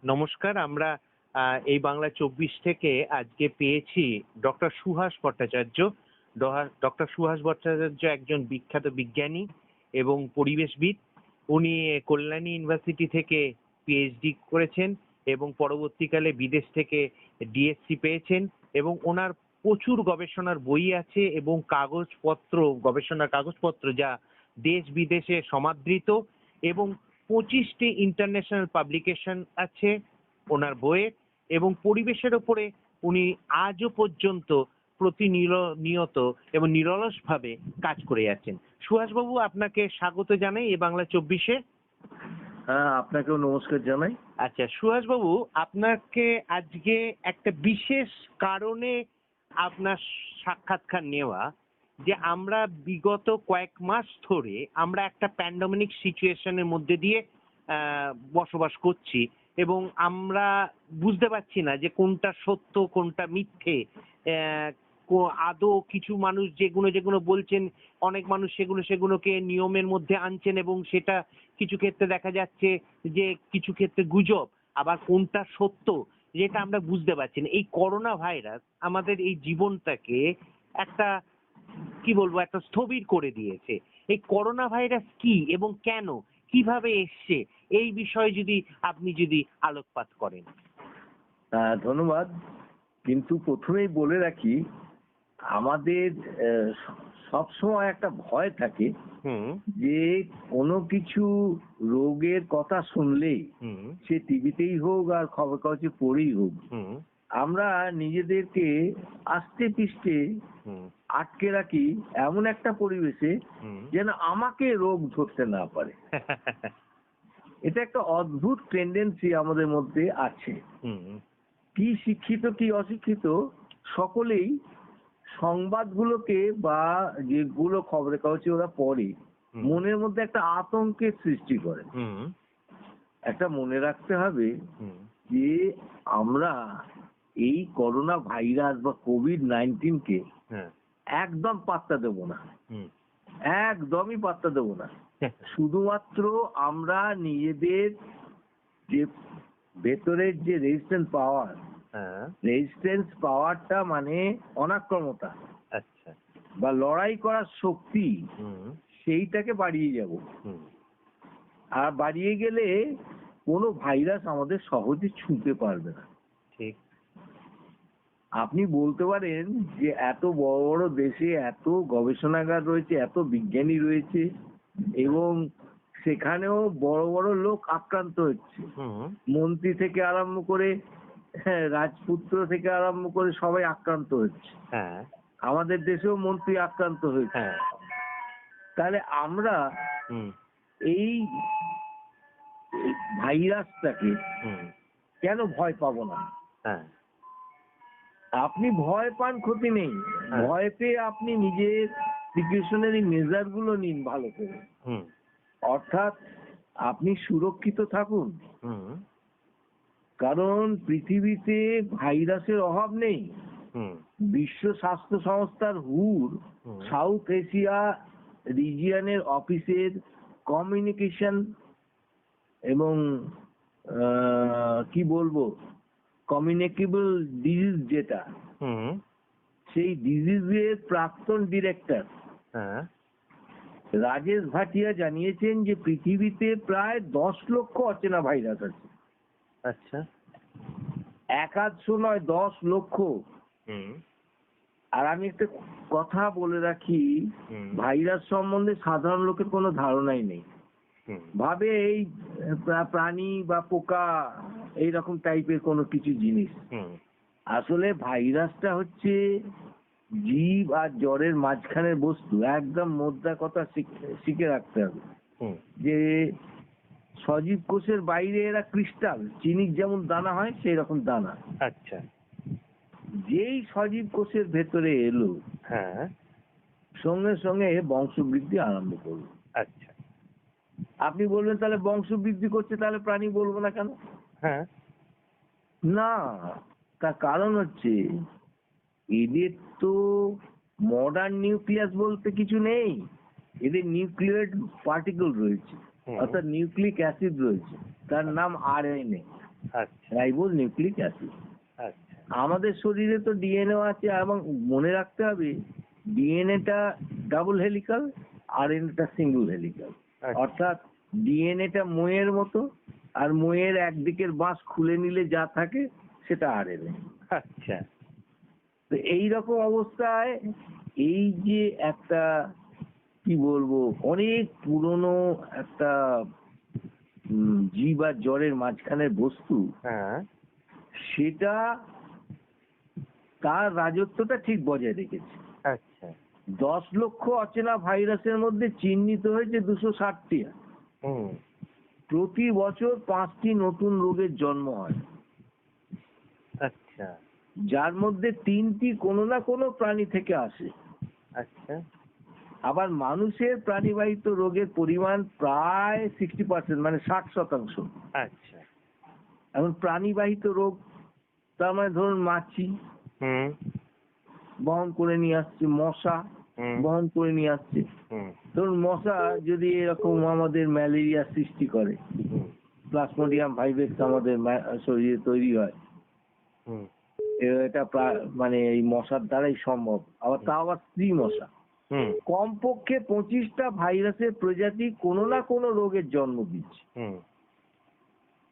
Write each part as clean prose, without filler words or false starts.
নমস্কার। আমরা এই বাংলা ২৪ থেকে আজকে পেয়েছি ডক্টর সুহাস ভট্টাচার্য। ডক্টর সুহাস ভট্টাচার্য একজন বিখ্যাত বিজ্ঞানী এবং পরিবেশবিদ। উনি কল্যাণী ইউনিভার্সিটি থেকে পিএইচডি করেছেন এবং পরবর্তীকালে বিদেশ থেকে ডিএসসি পেয়েছেন এবং ওনার প্রচুর গবেষণার বই আছে এবং গবেষণার কাগজপত্র যা দেশ বিদেশে সমাদৃত এবং ২৫টি ইন্টারন্যাশনাল পাবলিকেশন আছে ওনার বইয়ে এবং পরিবেশের ওপরে উনি আজও পর্যন্ত প্রতিনিয়ত এবং নিরলসভাবে কাজ করে যাচ্ছেন। সুহাসবাবু, আপনাকে স্বাগত জানাই এ বাংলা ২৪-এ। হ্যাঁ, আপনাকেও নমস্কার জানাই। আচ্ছা সুহাসবাবু, আপনাকে আজকে একটা বিশেষ কারণে আপনার সাক্ষাৎকার নেওয়া, যে আমরা বিগত কয়েক মাস ধরে আমরা একটা প্যান্ডেমিক সিচুয়েশনের মধ্যে দিয়ে বসবাস করছি এবং আমরা বুঝতে পারছি না যে কোনটা সত্য কোনটা মিথ্যে। আদৌ কিছু মানুষ যেগুলো বলছেন, অনেক মানুষ সেগুলোকে নিয়মের মধ্যে আনছেন এবং সেটা কিছু ক্ষেত্রে দেখা যাচ্ছে যে কিছু ক্ষেত্রে গুজব, আবার কোনটা সত্য যেটা আমরা বুঝতে পারছি না। এই করোনা ভাইরাস আমাদের এই জীবনটাকে একটা একটা স্থবির করে দিয়েছে। এই করোনা ভাইরাস কি এবং কেন, কিভাবে এসছে, এই বিষয়ে আপনি আলোকপাত করেন। ধন্যবাদ। কিন্তু প্রথমেই বলে রাখি, আমাদের সবসময় একটা ভয় থাকে যে কোনো কিছু রোগের কথা শুনলেই, সে টিভিতেই হোক আর খবর কাগজে পড়েই হোক, আমরা নিজেদেরকে আস্তে পিষ্টে আটকে রাখি এমন একটা পরিবেশে যেন আমাকে রোগ ধরতে না পারে। এটা একটা অদ্ভুত টেন্ডেন্সি আমাদের মধ্যে আছে। কি শিক্ষিত কি অশিক্ষিত সকলেই সংবাদগুলোকে বা যেগুলো খবরের কাগজে ওরা পড়ে, মনের মধ্যে একটা আতঙ্কের সৃষ্টি করে। একটা মনে রাখতে হবে যে আমরা এই করোনা ভাইরাস বা কোভিড-19 কে একদম পাত্তা দেব না, একদমই পাত্তা দেব না। শুধুমাত্র আমরা নিজেদের যে ভেতরের যে রেজিস্ট্যান্স পাওয়ারটা মানে অনাক্রমতা বা লড়াই করার শক্তি, সেইটাকে বাড়িয়ে যাব। আর বাড়িয়ে গেলে কোনো ভাইরাস আমাদের সহজে ছুঁতে পারবে না। ঠিক। আপনি বলতে পারেন যে এত বড় বড় দেশে এত গবেষণাগার রয়েছে, এত বিজ্ঞানী রয়েছে এবং সেখানেও বড় বড় লোক আক্রান্ত হচ্ছে, মন্ত্রী থেকে আরম্ভ করে রাজপুত্র থেকে আরম্ভ করে সবাই আক্রান্ত হচ্ছে। আমাদের দেশেও মন্ত্রী আক্রান্ত হয়েছে। তাহলে আমরা এই ভাইরাসটাকে কেন ভয় পাবো না? আপনি ভয় পান, ক্ষতি নেই। ভয় পেয়ে আপনি নিজের প্রিকশনারি মেজার গুলো নিন ভালো করে। অর্থাৎ আপনি সুরক্ষিত থাকুন। কারণ পৃথিবীতে ভাইরাসের অভাব নেই। বিশ্ব স্বাস্থ্য সংস্থার হুর সাউথ এশিয়া রিজিয়নের অফিসের কমিউনিকেশন এবং কি বলবো, কমিউনিকেবল ডিজিজ যেটা, সেই ডিজিজের প্রাক্তন ডিরেক্টর রাজেশ ভাটিয়া জানিয়েছেন যে পৃথিবীতে প্রায় 10 লক্ষ অচেনা ভাইরাস আছে। আচ্ছা। 1-100 নয়, 10 লক্ষ। আর আমি একটা কথা বলে রাখি, ভাইরাস সম্বন্ধে সাধারণ লোকের কোনো ধারণাই নেই। ভাবে এই প্রাণী বা পোকা এইরকম টাইপের কোনো কিছু জিনিস। আসলে ভাইরাসটা হচ্ছে জীব আর জ্বরের মাঝখানের বস্তু। একদম মোদ্দা কথা শিখে রাখতে হবে যে সজীব কোষের বাইরে এরা ক্রিস্টাল, চিনির যেমন দানা হয় সেই রকম দানা। আচ্ছা। যেই সজীব কোষের ভেতরে এলো, সঙ্গে সঙ্গে বংশবৃদ্ধি আরম্ভ করলো। আচ্ছা। আপনি বলবেন তাহলে বংশবৃদ্ধি করছে, তাহলে প্রাণী বলবো না কেন? না, তার কারণ হচ্ছে এদের তো মডার্ন নিউক্লিয়াস বলতে কিছু নেই। এদের নিউক্লিয়েট পার্টিকেল রয়েছে, অর্থাৎ নিউক্লিক অ্যাসিড রয়েছে, তার নাম আরএনএ। আচ্ছা রাইবোজ নিউক্লিক অ্যাসিড। আচ্ছা আমাদের শরীরে তো ডিএনএ আছে, এবং মনে রাখতে হবে ডিএনএটা ডাবল হেলিক্যাল, আরএনএটা সিঙ্গেল হেলিক্যাল। আচ্ছা। অর্থাৎ ডিএনএটা মইয়ের মতো, আর মইয়ের একদিকের বাঁশ খুলে নিলে যা থাকে সেটা আরএনএ। আচ্ছা তো এইরকম অবস্থায় এই যে একটা কি বলবো অনেক পুরনো একটা জীব আর জড়ের মাঝখানের বস্তু, হ্যাঁ সেটা তার রাজত্বটা ঠিক বজায় রেখেছে। আচ্ছা 10 লক্ষ অচেনা ভাইরাসের মধ্যে চিহ্নিত হয়েছে 260টি। হুম প্রতি বছর 5টি নতুন রোগের জন্ম হয়, আচ্ছা যার মধ্যে 3টি কোনো না কোনো প্রাণী থেকে আসে। আচ্ছা আবার মানুষের প্রাণীবাহিত রোগের পরিমাণ প্রায় 60%, মানে 60%। আচ্ছা এখন প্রাণীবাহিত রোগ তার মানে ধরুন মাছি হুম বহন করে নিয়ে আসছে, মশা হুম বহন করে নিয়ে আসছে। হুম ধরুন মশা যদি এরকম আমাদের ম্যালেরিয়া সৃষ্টি করে, হুম প্লাজমোডিয়াম ভাইভেক্স আমাদের শরীরে তৈরি হয়, হুম এটা মানে এই মশার দ্বারাই সম্ভব। আবার তা আবার স্ত্রী মশা। হুম কমপক্ষে 25টা ভাইরাসের প্রজাতি কোনো না কোনো রোগের জন্ম দিচ্ছে। হুম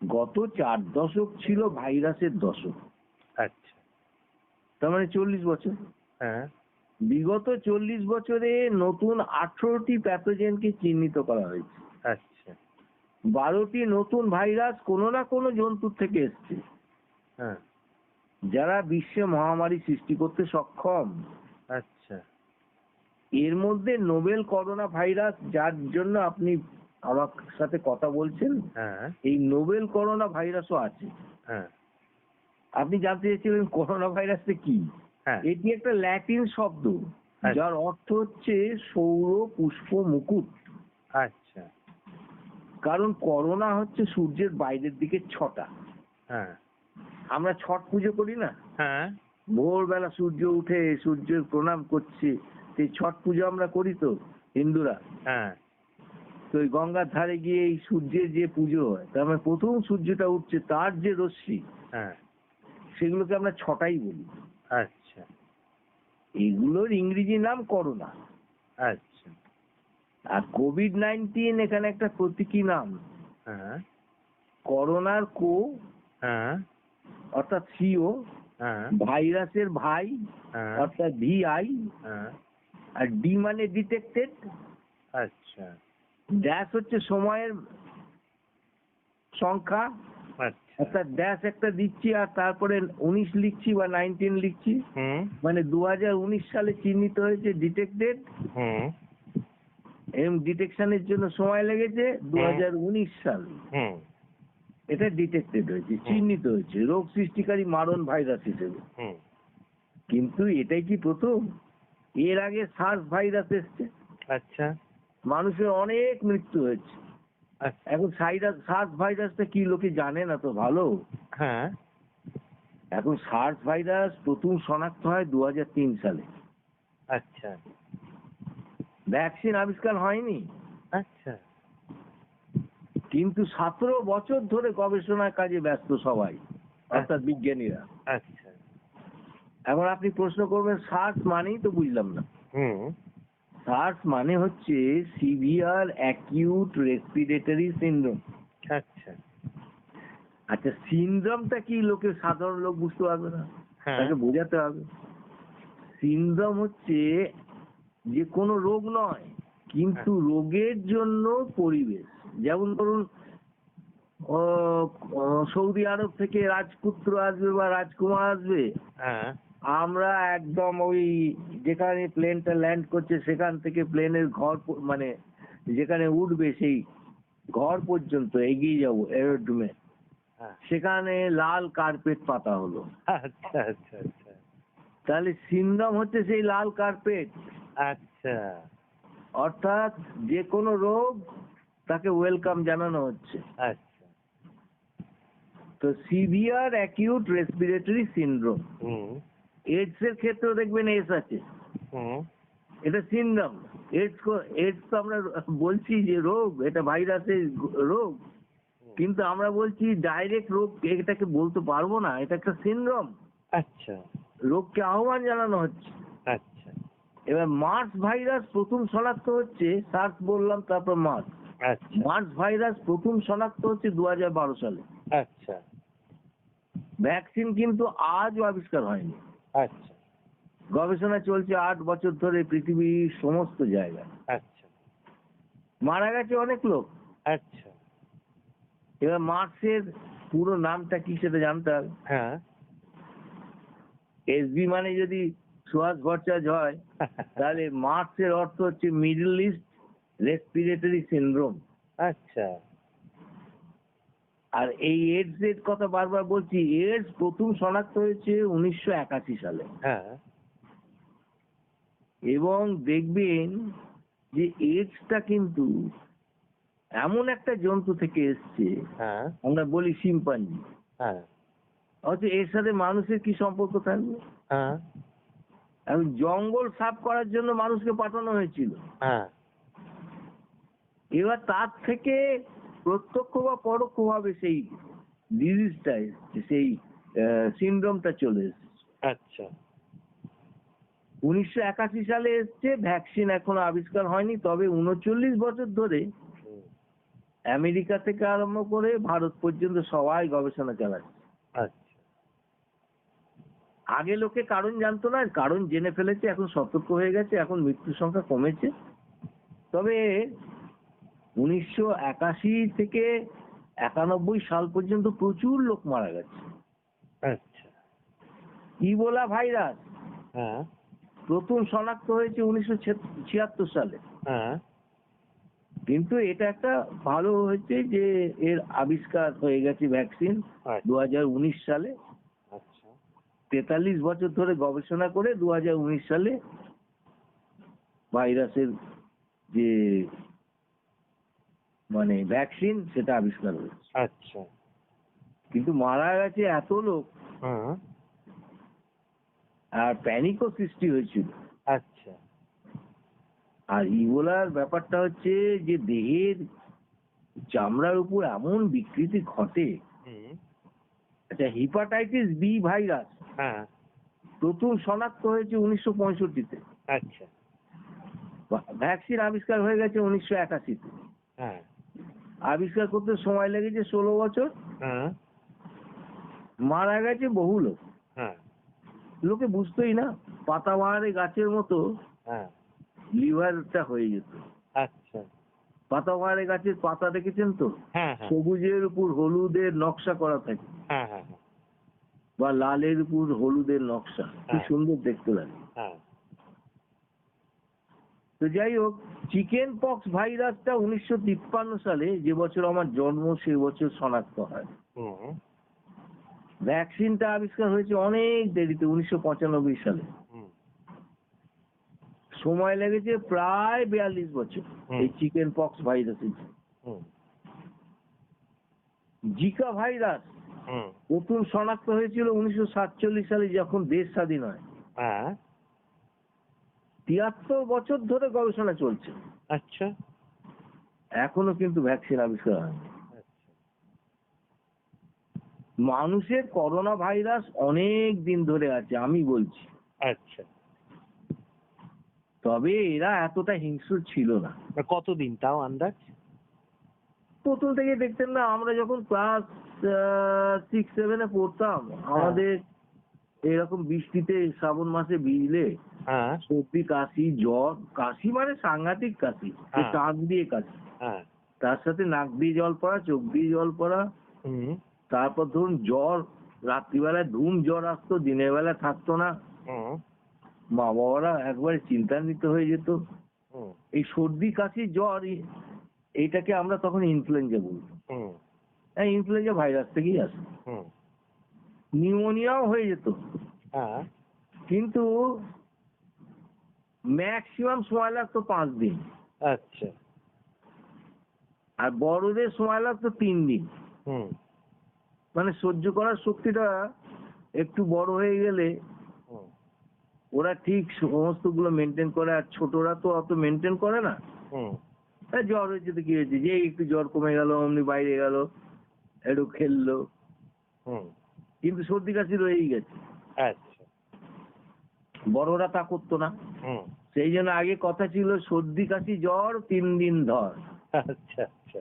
গত 4 দশক ছিল ভাইরাসের দশক, আচ্ছা তার মানে 40 বছর। হ্যাঁ বিগত 40 বছরে নতুন 18টি প্যাথোজেনকে চিহ্নিত করা হয়েছে। আচ্ছা 12টি নতুন ভাইরাস কোনো না কোনো জন্তুর থেকে এসছে, হ্যাঁ যারা বিশ্বে মহামারী সৃষ্টি করতে সক্ষম। আচ্ছা এর মধ্যে নোবেল করোনা ভাইরাস, যার জন্য আপনি আমার সাথে কথা বলছেন, হ্যাঁ এই নোবেল করোনা ভাইরাসও আছে। হ্যাঁ আপনি জানতে চাইছিলেন করোনা ভাইরাসটা কি? হ্যাঁ এটি একটা ল্যাটিন শব্দ, যার অর্থ হচ্ছে সৌর পুষ্প মুকুট। আচ্ছা কারণ করোনা হচ্ছে সূর্যের বাইরের দিকে ছটা। হ্যাঁ আমরা ছট পুজো করি না, হ্যাঁ ভোরবেলা সূর্য উঠে সূর্যের প্রণাম করছে, সেই ছট পুজো আমরা করি তো হিন্দুরা। হ্যাঁ তো ওই গঙ্গার ধারে গিয়ে এই সূর্যের যে পুজো হয়, তার মানে প্রথম সূর্যটা উঠছে, তার যে রশ্মি, হ্যাঁ সেগুলোকে আমরা ছটাই বলি। আচ্ছা এগুলোর ইংরেজি নাম করোনা। আচ্ছা আর কোভিড-19 এখানে একটা প্রতীকী নাম। হ্যাঁ করোনার কো হ্যাঁ অর্থাৎ সিও, হ্যাঁ ভাইরাসের ভাই হ্যাঁ অর্থাৎ ভিআই, হ্যাঁ আর ডি মানে ডিটেক্টেড, আচ্ছা ড্যাশ হচ্ছে সময়ের সংখ্যা, আচ্ছা অর্থাৎ ড্যাশ একটা দিচ্ছি আর তারপরে 19 লিখছি বা 19 লিখছি, হুম মানে 2019 সালে চিহ্নিত হয়েছে ডিটেক্টেড, হুম এবং ডিটেকশনের জন্য সময় লেগেছে 2019 সাল। হুম এটা ডিটেক্টেড হয়েছে, চিহ্নিত হয়েছে রোগ সৃষ্টিকারী মারণ ভাইরাস হিসেবে। হুম কিন্তু এটাই কি প্রথম? এর আগে সার্স ভাইরাস এসছে, আচ্ছা মানুষের অনেক মৃত্যু হয়েছে। আচ্ছা এখন সার্স ভাইরাসটা কি লোকে জানে না তো ভালো। হ্যাঁ এখন সার্স ভাইরাস প্রথম শনাক্ত হয় 2003 সালে। আচ্ছা ভ্যাকসিন আবিষ্কার হয়নি, আচ্ছা কিন্তু 17 বছর ধরে গবেষণার কাজে ব্যস্ত সবাই, অর্থাৎ বিজ্ঞানীরা। আচ্ছা এখন আপনি প্রশ্ন করবেন সার্স মানেই তো বুঝলাম না। হুম সার্স মানে হচ্ছে সিভিয়ার অ্যাকিউট রেসপিরেটরি সিনড্রোম। আচ্ছা আচ্ছা, সিনড্রোমটা কি লোকে সাধারণ লোক বুঝতে পারবে না, হ্যাঁ তাকে বোঝাতে হবে। সিনড্রোম হচ্ছে যে কোনো রোগ নয়, কিন্তু রোগের জন্য পরিবেশ। যেমন ধরুন সৌদি আরব থেকে রাজপুত্র আসবে বা রাজকুমার আসবে, হ্যাঁ আমরা একদম ওই যেখানে প্লেনটা ল্যান্ড করছে সেখান থেকে প্লেনের ঘর মানে যেখানে উঠবে সেই ঘর পর্যন্ত এগিয়ে যাবো এরোড্রোমে, হ্যাঁ সেখানে লাল কার্পেট পাতা হলো। আচ্ছা আচ্ছা আচ্ছা তাহলে সিনড্রোম হচ্ছে সেই লাল কার্পেট। আচ্ছা অর্থাৎ যে কোনো রোগ তাকে ওয়েলকাম জানানো হচ্ছে। আচ্ছা তো সিভিয়ার অ্যাকিউট রেসপিরেটরি সিনড্রোম, হুম এইডস এর ক্ষেত্রেও দেখবেন এস আছে, হুম এটা সিনড্রোম। এইডস তো আমরা বলছি যে রোগ, এটা ভাইরাসের রোগ, কিন্তু আমরা বলছি ডাইরেক্ট রোগ এটাকে বলতে পারবো না, এটা একটা সিনড্রোম। আচ্ছা রোগকে আহ্বান জানানো হচ্ছে। আচ্ছা এবার মার্স ভাইরাস প্রথম শনাক্ত হচ্ছে, সার্স বললাম তারপর মার্স। আচ্ছা মার্স ভাইরাস প্রথম শনাক্ত হচ্ছে 2012 সালে। আচ্ছা ভ্যাকসিন কিন্তু আজও আবিষ্কার হয়নি। আচ্ছা গবেষণা চলছে 8 বছর ধরে পৃথিবীর সমস্ত জায়গায়। আচ্ছা মারা গেছে অনেক লোক। আচ্ছা এবার মার্সের পুরো নামটা কি সেটা জানতে হবে। হ্যাঁ এসবি মানে যদি সুহাস ভট্টাচার্য হয়, তাহলে মার্সের অর্থ হচ্ছে মিডল ইস্ট রেসপিরেটরি সিনড্রোম। আচ্ছা আর এই এইডস এর কথা বারবার বলছি, এইডস প্রথম শনাক্ত হয়েছে 1981 সালে। হ্যাঁ এবং দেখবেন যে এইডসটা কিন্তু এমন একটা জন্তু থেকে এসছে, হ্যাঁ আমরা বলি শিম্পাঞ্জি, হ্যাঁ অথচ এর সাথে মানুষের কি সম্পর্ক থাকবে? হ্যাঁ এখন জঙ্গল সাফ করার জন্য মানুষকে পাঠানো হয়েছিল। হ্যাঁ এবার তার থেকে প্রত্যক্ষ বা পরোক্ষ ভাবে সেই ডিজিজটা এসছে, সেই সিনড্রোমটা চলে এসেছে। আচ্ছা 1981 সালে এসছে, ভ্যাকসিন এখনো আবিষ্কার হয়নি। তবে 39 বছর ধরে আমেরিকা থেকে আরম্ভ করে ভারত পর্যন্ত সবাই গবেষণা চালাচ্ছে। আচ্ছা আগে লোকে কারণ জানতো না, কারণ জেনে ফেলেছে, এখন সতর্ক হয়ে গেছে, এখন মৃত্যুর সংখ্যা কমেছে। তবে 1981 থেকে 91 সাল পর্যন্ত প্রচুর লোক মারা গেছে। আচ্ছা ইবোলা ভাইরাস হ্যাঁ প্রথম শনাক্ত হয়েছে 1976 সালে। হ্যাঁ কিন্তু এটা একটা ভালো হয়েছে যে এর আবিষ্কার হয়ে গেছে ভ্যাকসিন আচ্ছা 2019 সালে। আচ্ছা 43 বছর ধরে গবেষণা করে 2019 সালে ভাইরাসের যে মানে ভ্যাকসিন সেটা আবিষ্কার হয়েছে। আচ্ছা কিন্তু মারা গেছে এত লোক, হ্যাঁ আর প্যানিকও সৃষ্টি হয়েছিল। আচ্ছা আর ইবোলার ব্যাপারটা হচ্ছে যে দেহের চামড়ার উপর এমন বিকৃতি ঘটে। হুম আচ্ছা, হেপাটাইটিস বি ভাইরাস হ্যাঁ প্রথম শনাক্ত হয়েছে 1965-তে। আচ্ছা ভ্যাকসিন আবিষ্কার হয়ে গেছে 1981-তে। হ্যাঁ আবিষ্কার করতে সময় লেগেছে 16 বছর। হ্যাঁ মারা গেছে বহু লোক। হ্যাঁ লোকে বুঝতোই না, পাতাবাহারে গাছের মতো হ্যাঁ লিভারটা হয়ে যেত। আচ্ছা পাতাবাহারে গাছের পাতা দেখেছেন তো, হ্যাঁ হ্যাঁ সবুজের উপর হলুদের নকশা করা থাকে, হ্যাঁ হ্যাঁ বা লালের উপর হলুদের নকশা, কি হ্যাঁ। সুন্দর দেখতে লাগে। হ্যাঁ তো যাই হোক, চিকেন পক্স ভাইরাসটা 1953 সালে, যে বছর আমার জন্ম সেই বছর শনাক্ত হয়। হুম ভ্যাকসিনটা আবিষ্কার হয়েছে অনেক দেরিতে, 1995 সালে। হুম সময় লেগেছে প্রায় 42 বছর হুম। এই চিকেন পক্স ভাইরাসের। হুম জিকা ভাইরাস হুম প্রথম শনাক্ত হয়েছিল 1947 সালে, যখন দেশ স্বাধীন হয়। হ্যাঁ 73 বছর ধরে গবেষণা চলছে, আচ্ছা এখনো কিন্তু ভ্যাকসিন আবিষ্কার হয়নি। মানুষের করোনা ভাইরাস অনেক দিন ধরে আছে, আমি বলছি। আচ্ছা তবে এরা এতটা হিংস্র ছিল না। কতদিন তাও আন্দাজ? প্রথম থেকে দেখতেন না, আমরা যখন ক্লাস 6-7-এ পড়তাম, আমাদের এরকম বৃষ্টিতে শ্রাবণ মাসে ভিজলে হ্যাঁ সর্দি, কাশি, জ্বর, কাশি মানে সাংঘাতিক কাশি, হ্যাঁ। টাক দিয়ে কাশি, হ্যাঁ তার সাথে নাক দিয়ে জল পড়া, চোখ দিয়ে জল পড়া, হুম তারপর ধরুন জ্বর, রাত্রিবেলায় ধুম জ্বর আসতো, দিনের বেলা থাকতো না। হুম মা বাবারা একবারে চিন্তান্বিত হয়ে যেত। হুম এই সর্দি, কাশি, জ্বর, এইটাকে আমরা তখন ইনফ্লুয়েঞ্জা বলতাম। হুম হ্যাঁ, ইনফ্লুয়েঞ্জা ভাইরাস থেকেই আসে। হুম নিউমোনিয়াও হয়ে যেত, হ্যাঁ কিন্তু ম্যাক্সিমাম সময় লাগতো 5 দিন, আচ্ছা আর বড়দের সময় লাগতো 3 দিন। হুম মানে সহ্য করার শক্তিটা একটু বড় হয়ে গেলে হুম ওরা ঠিক সমস্ত গুলো মেনটেন করে, আর ছোটরা তো অত মেনটেন করে না। হুম জ্বর হয়েছে তো কি হয়েছে, যে একটু জ্বর কমে গেল, অমনি বাইরে গেল, একটু খেললো, হুম। কিন্তু সর্দি কাশি রয়েই গেছে। আচ্ছা। বড়রা তা করতো না। হুম। সেই জন্য আগে কথা ছিল সর্দি কাশি জ্বর 3 দিন ধর। আচ্ছা আচ্ছা।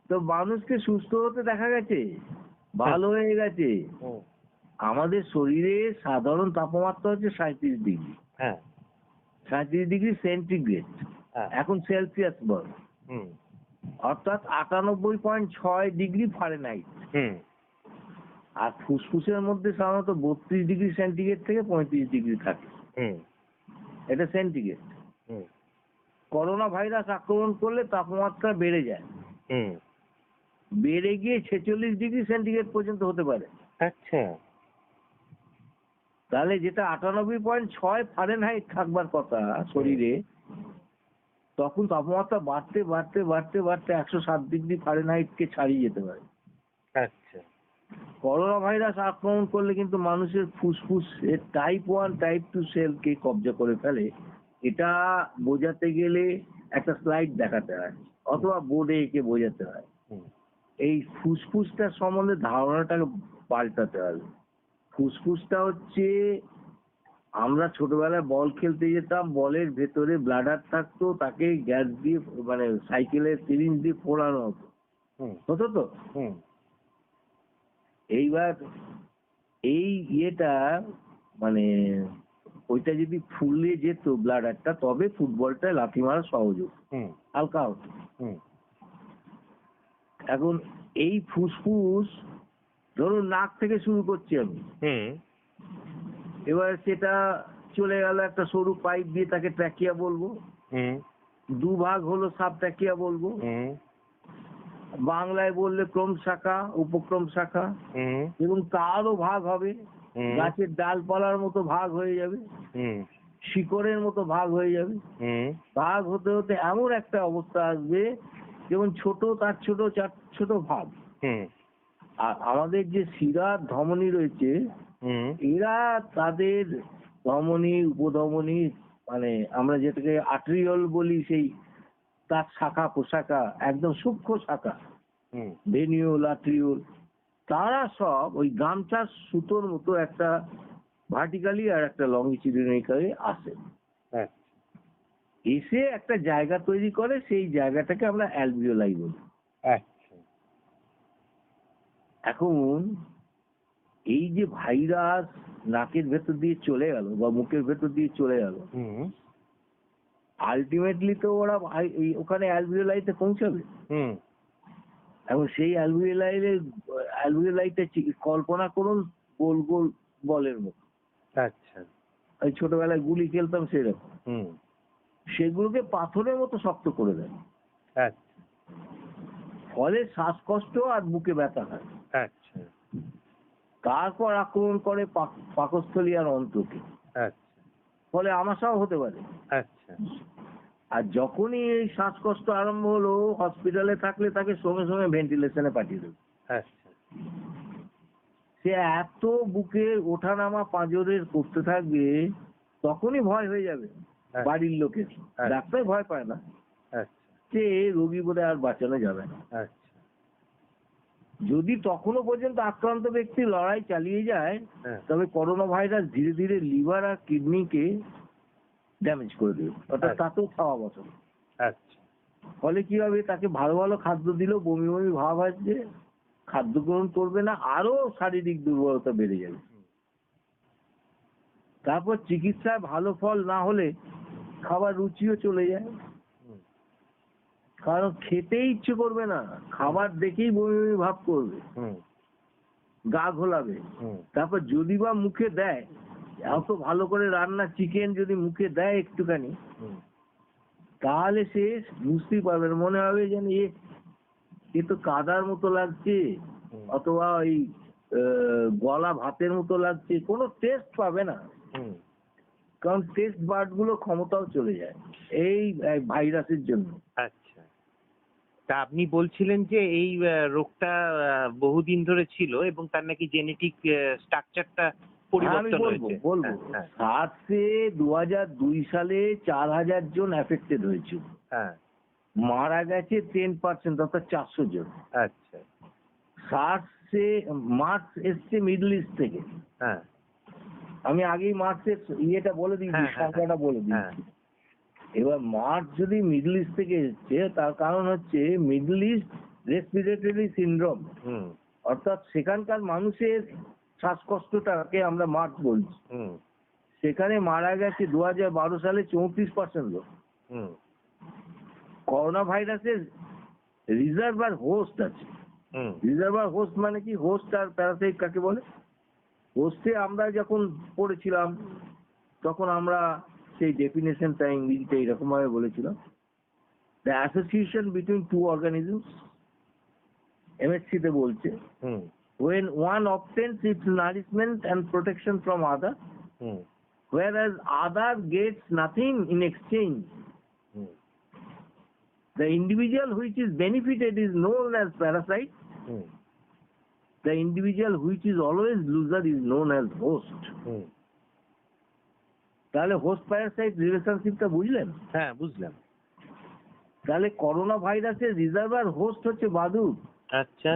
তো মানুষকে সুস্থ হতে দেখা গেছে, ভালো হয়ে গেছে। হুম। আমাদের শরীরে সাধারণ তাপমাত্রা হচ্ছে 37 ডিগ্রি, হ্যাঁ 37 ডিগ্রি সেন্টিগ্রেড, হ্যাঁ। এখন সেলসিয়াস বল, হুম। অর্থাৎ 98.6 ডিগ্রি ফারেনহাইট। হুম। আর ফুসফুসের মধ্যে সাধারণত 32 ডিগ্রি সেন্টিগ্রেড থেকে 35 ডিগ্রি থাকে, হুম। এটা সেন্টিগ্রেড। হুম। করোনা ভাইরাস আক্রমণ করলে তাপমাত্রা বেড়ে যায়, হুম। বেড়ে গিয়ে 46 ডিগ্রি সেন্টিগ্রেড পর্যন্ত হতে পারে। আচ্ছা। তাহলে যেটা 98.6 ফারেনহাইট থাকবার কথা শরীরে, তখন তাপমাত্রা বাড়তে বাড়তে বাড়তে বাড়তে 107 ডিগ্রি ফারেনহাইটকে ছাড়িয়ে যেতে পারে। আচ্ছা। করোনা ভাইরাস আক্রমণ করলে কিন্তু মানুষের ফুসফুস এর টাইপ 1 টাইপ 2 সেলকে কবজা করে ফেলে। এটা বোঝাতে গেলে একটা স্লাইড দেখাতে হয় অথবা বোর্ডে এঁকে বোঝাতে হয়। হুম। এই ফুসফুসটার সম্বন্ধে ধারণাটাকে পাল্টাতে হবে। ফুসফুসটা হচ্ছে, আমরা ছোটবেলায় বল খেলতে যেতাম, বলের ভেতরে ব্লাডার থাকতো, তাকে গ্যাস দিয়ে মানে সাইকেলের সিরিঞ্জ দিয়ে ফোড়ানো হতো, হুম। হতো তো। হুম। এইবার এই ইয়েটা মানে ওইটা যদি ফুলে যেত ব্লাডারটা, তবে ফুটবলটা লাথি মারা সহজ হতো, হুম। হালকা হতো। হুম। এখন এই ফুসফুস, ধরুন নাক থেকে শুরু করছি আমি, হুম। এবার সেটা চলে গেল একটা সরু পাইপ দিয়ে, তাকে ট্র্যাকিয়া বলবো। হুম। দুভাগ হলো সাব ট্র্যাকিয়া বলবো। হুম। বাংলায় বললে ক্রম শাখা, উপক্রম শাখা, হুম। এবং তারও ভাগ হবে। হুম। গাছের ডালপালার মতো ভাগ হয়ে যাবে, হুম। শিকড়ের মতো ভাগ হয়ে যাবে। হুম। ভাগ হতে হতে এমন একটা অবস্থা আসবে, যেমন ছোট তার ছোট চার ছোট ভাগ। হুম। আর আমাদের যে শিরা ধমনী রয়েছে, হুম। এরা তাদের ধমনী উপধমনী, মানে আমরা যেটাকে আর্টেরিয়ল বলি, সেই তার শাখা প্রশাখা, একদম সূক্ষ্ম শাখা, হুম। ভেনিউল আর্টেরিয়ল, তারা সব ওই গামছার সুতোর মতো একটা ভার্টিক্যালি আর একটা লংজিটিউডিনালি আসে, হ্যাঁ। এসে একটা জায়গা তৈরি করে, সেই জায়গাটাকে আমরা অ্যালভিওলাই বলি। আচ্ছা। এখন এই যে ভাইরাস নাকের ভেতর দিয়ে চলে গেল বা মুখের ভেতর দিয়ে চলে গেল, হুম। আলটিমেটলি তো ওরা ওখানে অ্যালভিওলাইতে পৌঁছাবে। হুম। এবং সেই অ্যালভিওলাইটা কল্পনা করুন গোল গোল বলের মতো, আচ্ছা। ওই ছোটবেলায় গুলি খেলতাম সেরকম। হুম। সেগুলোকে পাথরের মতো শক্ত করে দেয়, আচ্ছা। ফলে শ্বাসকষ্ট আর বুকে ব্যথা হয়। আচ্ছা। তারপর আক্রমণ করে পাকস্থলী আর অন্ত্রকে, আচ্ছা। ফলে আমাশাও হতে পারে। আচ্ছা। আর যখনই এই শ্বাসকষ্ট আরম্ভ হলো, হসপিটালে থাকলে তাকে সঙ্গে সঙ্গে ভেন্টিলেশনে পাঠিয়ে দেবে। আচ্ছা। সে এত বুকের ওঠানামা পাঁজরের করতে থাকবে, তখনই ভয় হয়ে যাবে বাড়ির লোকের। ডাক্তার ভয় পায় না, আচ্ছা। যে রোগী বলে আর বাঁচানো যাবে না। আচ্ছা। যদি তখনও পর্যন্ত আক্রান্ত ব্যক্তি লড়াই চালিয়ে যায়, হ্যাঁ। তবে করোনা ভাইরাস ধীরে ধীরে লিভার আর কিডনিকে ড্যামেজ করে দেবে, অর্থাৎ তাতেও খাওয়া বসাবে। আচ্ছা। ফলে কি হবে, তাকে ভালো ভালো খাদ্য দিলেও বমি বমি ভাব আসবে, খাদ্য গ্রহণ করবে না, আরো শারীরিক দুর্বলতা বেড়ে যাবে। তারপর চিকিৎসায় ভালো ফল না হলে খাবার রুচিও চলে যায়, হুম। কারণ খেতেই ইচ্ছে করবে না, খাবার দেখেই বমি বমি ভাব করবে, হুম। গা ঘোলাবে। হুম। তারপর যদি বা মুখে দেয়, এত ভালো করে রান্না চিকেন যদি মুখে দেয় একটুখানি, হুম। তাহলে সে বুঝতেই পারবে না, মনে হবে যেন এ তো কাদার মতো লাগছে, হুম। অথবা ওই গলা ভাতের মতো লাগছে, কোনো টেস্ট পাবে না। হুম। কারণ টেস্ট বার্ড গুলো ক্ষমতাও চলে যায় এই ভাইরাসের জন্য। আচ্ছা। তা আপনি বলছিলেন যে এই রোগটা বহুদিন ধরে ছিল এবং তার নাকি জেনেটিক স্ট্রাকচারটা আমি পরিবর্তন বলবো হয়েছে। বলবো হ্যাঁ। সার্সে 2002 সালে 4000 জন অ্যাফেক্টেড হয়েছিল, হ্যাঁ। মারা গেছে 10%, অর্থাৎ 400 জন। আচ্ছা। মার্চ এসছে মিডল ইস্ট থেকে। হ্যাঁ আমি আগেই মার্চের ইয়েটা বলে দিয়েছি, সংখ্যাটা বলে হ্যাঁ দিয়েছি। এবার মার্চ যদি মিডল ইস্ট থেকে এসছে, তার কারণ হচ্ছে মিডল ইস্ট রেসপিরেটরি সিনড্রোম, অর্থাৎ সেখানকার মানুষের শ্বাসকষ্টটাকে আমরা মার্চ বলছি। সেখানে মারা গেছে 2012 সালে 34% লোক। করোনা ভাইরাসের রিজার্ভার হোস্ট আছে। রিজার্ভার হোস্ট মানে কি? হোস্ট আর প্যারাসাইট কাকে বলে? হোস্টে আমরা যখন পড়েছিলাম তখন আমরা সেই ডেফিনেশনটা ইংরেজিতে এরকম ভাবে বলেছিলাম, the association between two organisms, MSc তে বলছে, when one obtains its nourishment and protection from other, whereas other gets nothing in exchange, the individual which is benefited is known as parasite, the individual which is always loser is known as host. তাহলে host Parasite রিলেশনশিপটা বুঝলেন? হ্যাঁ বুঝলাম। তাহলে corona ভাইরাসের reservoir host হচ্ছে বাদুড়। আচ্ছা।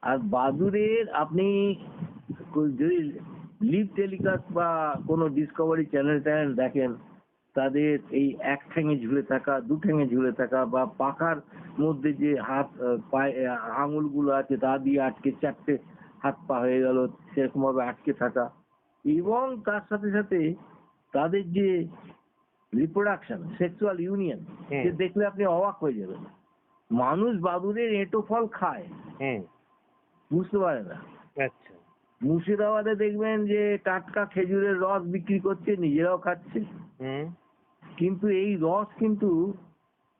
আর বাদুড়ের আপনি যদি লিভ টেলিকাস্ট বা কোনো ডিসকভারি চ্যানেল দেখেন, তাদের এই এক ঠ্যাঙে ঝুলে থাকা, দু ঠ্যাঙে ঝুলে থাকা, বা পাখার মধ্যে যে হাত পায়ে আঙুলগুলো আছে তা দিয়ে আটকে 4টে হাত পা হয়ে গেল সেরকম ভাবে আটকে থাকা, এবং তার সাথে সাথে তাদের যে রিপ্রোডাকশন, সেক্সুয়াল ইউনিয়ন, সে দেখলে আপনি অবাক হয়ে যাবেন। মানুষ বাদুড়ের এঁটো ফল খায়, বুঝতে পারে না। আচ্ছা। মুর্শিদাবাদে দেখবেন যে টাটকা খেজুরের রস বিক্রি করছে, নিজেরাও খাচ্ছে, কিন্তু এই রস কিন্তু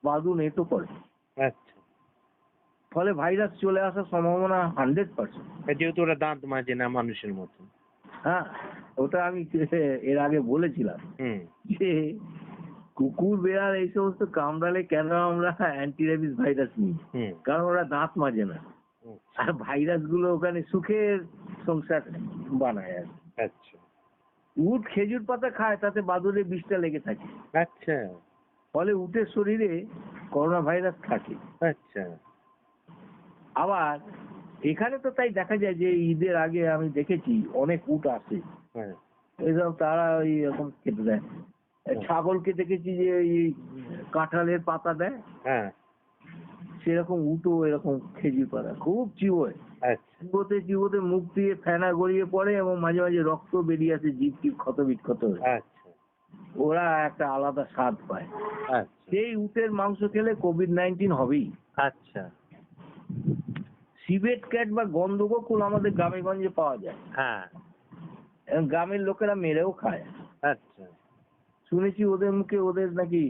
বাদুড় এঁটো করে। আচ্ছা। ফলে ভাইরাস চলে আসার সম্ভাবনা 100%। যেহেতু ওরা দাঁত মাজে না মানুষের মতো। হ্যাঁ, ওটা আমি এর আগে বলেছিলাম যে কুকুর বেড়াল এই সমস্ত কামড়ালে কেন আমরা অ্যান্টি রেবিস ভাইরাস নিই, কারণ ওরা দাঁত মাজে না, আর ভাইরাস গুলো ওখানে সুখের সংসার বানায় আর। আচ্ছা। উট খেজুর পাতা খায়, তাতে বাদুড়ের বিষটা লেগে থাকে। আচ্ছা। ফলে উটের শরীরে করোনা ভাইরাস থাকে। আচ্ছা। আবার এখানে তো তাই দেখা যায় যে ঈদের আগে আমি দেখেছি অনেক উট আসে, এইসব তারা ওই এরকম খেতে দেয়। ছাগলকে দেখেছি যে ওই কাঁঠালের পাতা দেয়, সেরকম উটও এরকম খেজুর পাতা খুব চিবোয়, চিবোতে চিবোতে মুখ দিয়ে ফেনা গড়িয়ে পড়ে এবং মাঝে মাঝে রক্ত বেরিয়ে আসে, জিভ টিপ ক্ষত বিক্ষত হয়ে। ওরা একটা আলাদা স্বাদ পায়। সেই উটের মাংস খেলে COVID-19 হবেই। আচ্ছা। সিভেট ক্যাট বা গন্ধগোকুল আমাদের গ্রামে গঞ্জে পাওয়া যায়। গ্রামের লোকেরা মেরেও খায়। আচ্ছা। শুনেছি ওদের মুখে ওদের নাকি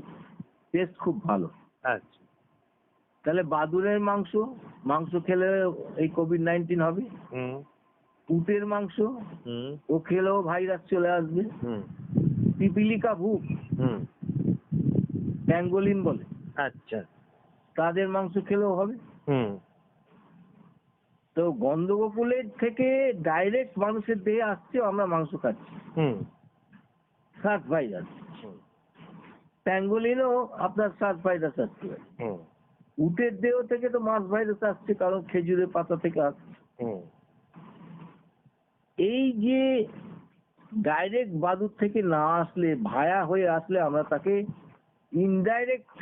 টেস্ট খুব ভালো। আচ্ছা। তাহলে বাদুড়ের মাংস খেলে এই COVID-19 হবে। উটের মাংস ও খেলেও ভাইরাস চলে আসবে। পিপিলিকা ভুক, প্যাঙ্গোলিন বলে, আচ্ছা, তাদের মাংস খেলেও হবে। তো গন্ধগোকুলের থেকে ডাইরেক্ট মানুষের দেহে আসছে, আমরা মাংস খাচ্ছি, সার্স ভাইরাস। প্যাঙ্গোলিনও আপনার সার্স ভাইরাস আসছে। উটের দেহ থেকে তো মাছ ভাইরাস আসছে, কারণ খেজুরের পাতা থেকে আসছে। এই যে ডাইরেক্ট বাদুড় থেকে না আসলে, ভায়া হয়ে আসলে, আমরা তাকে ইনডাইরেক্ট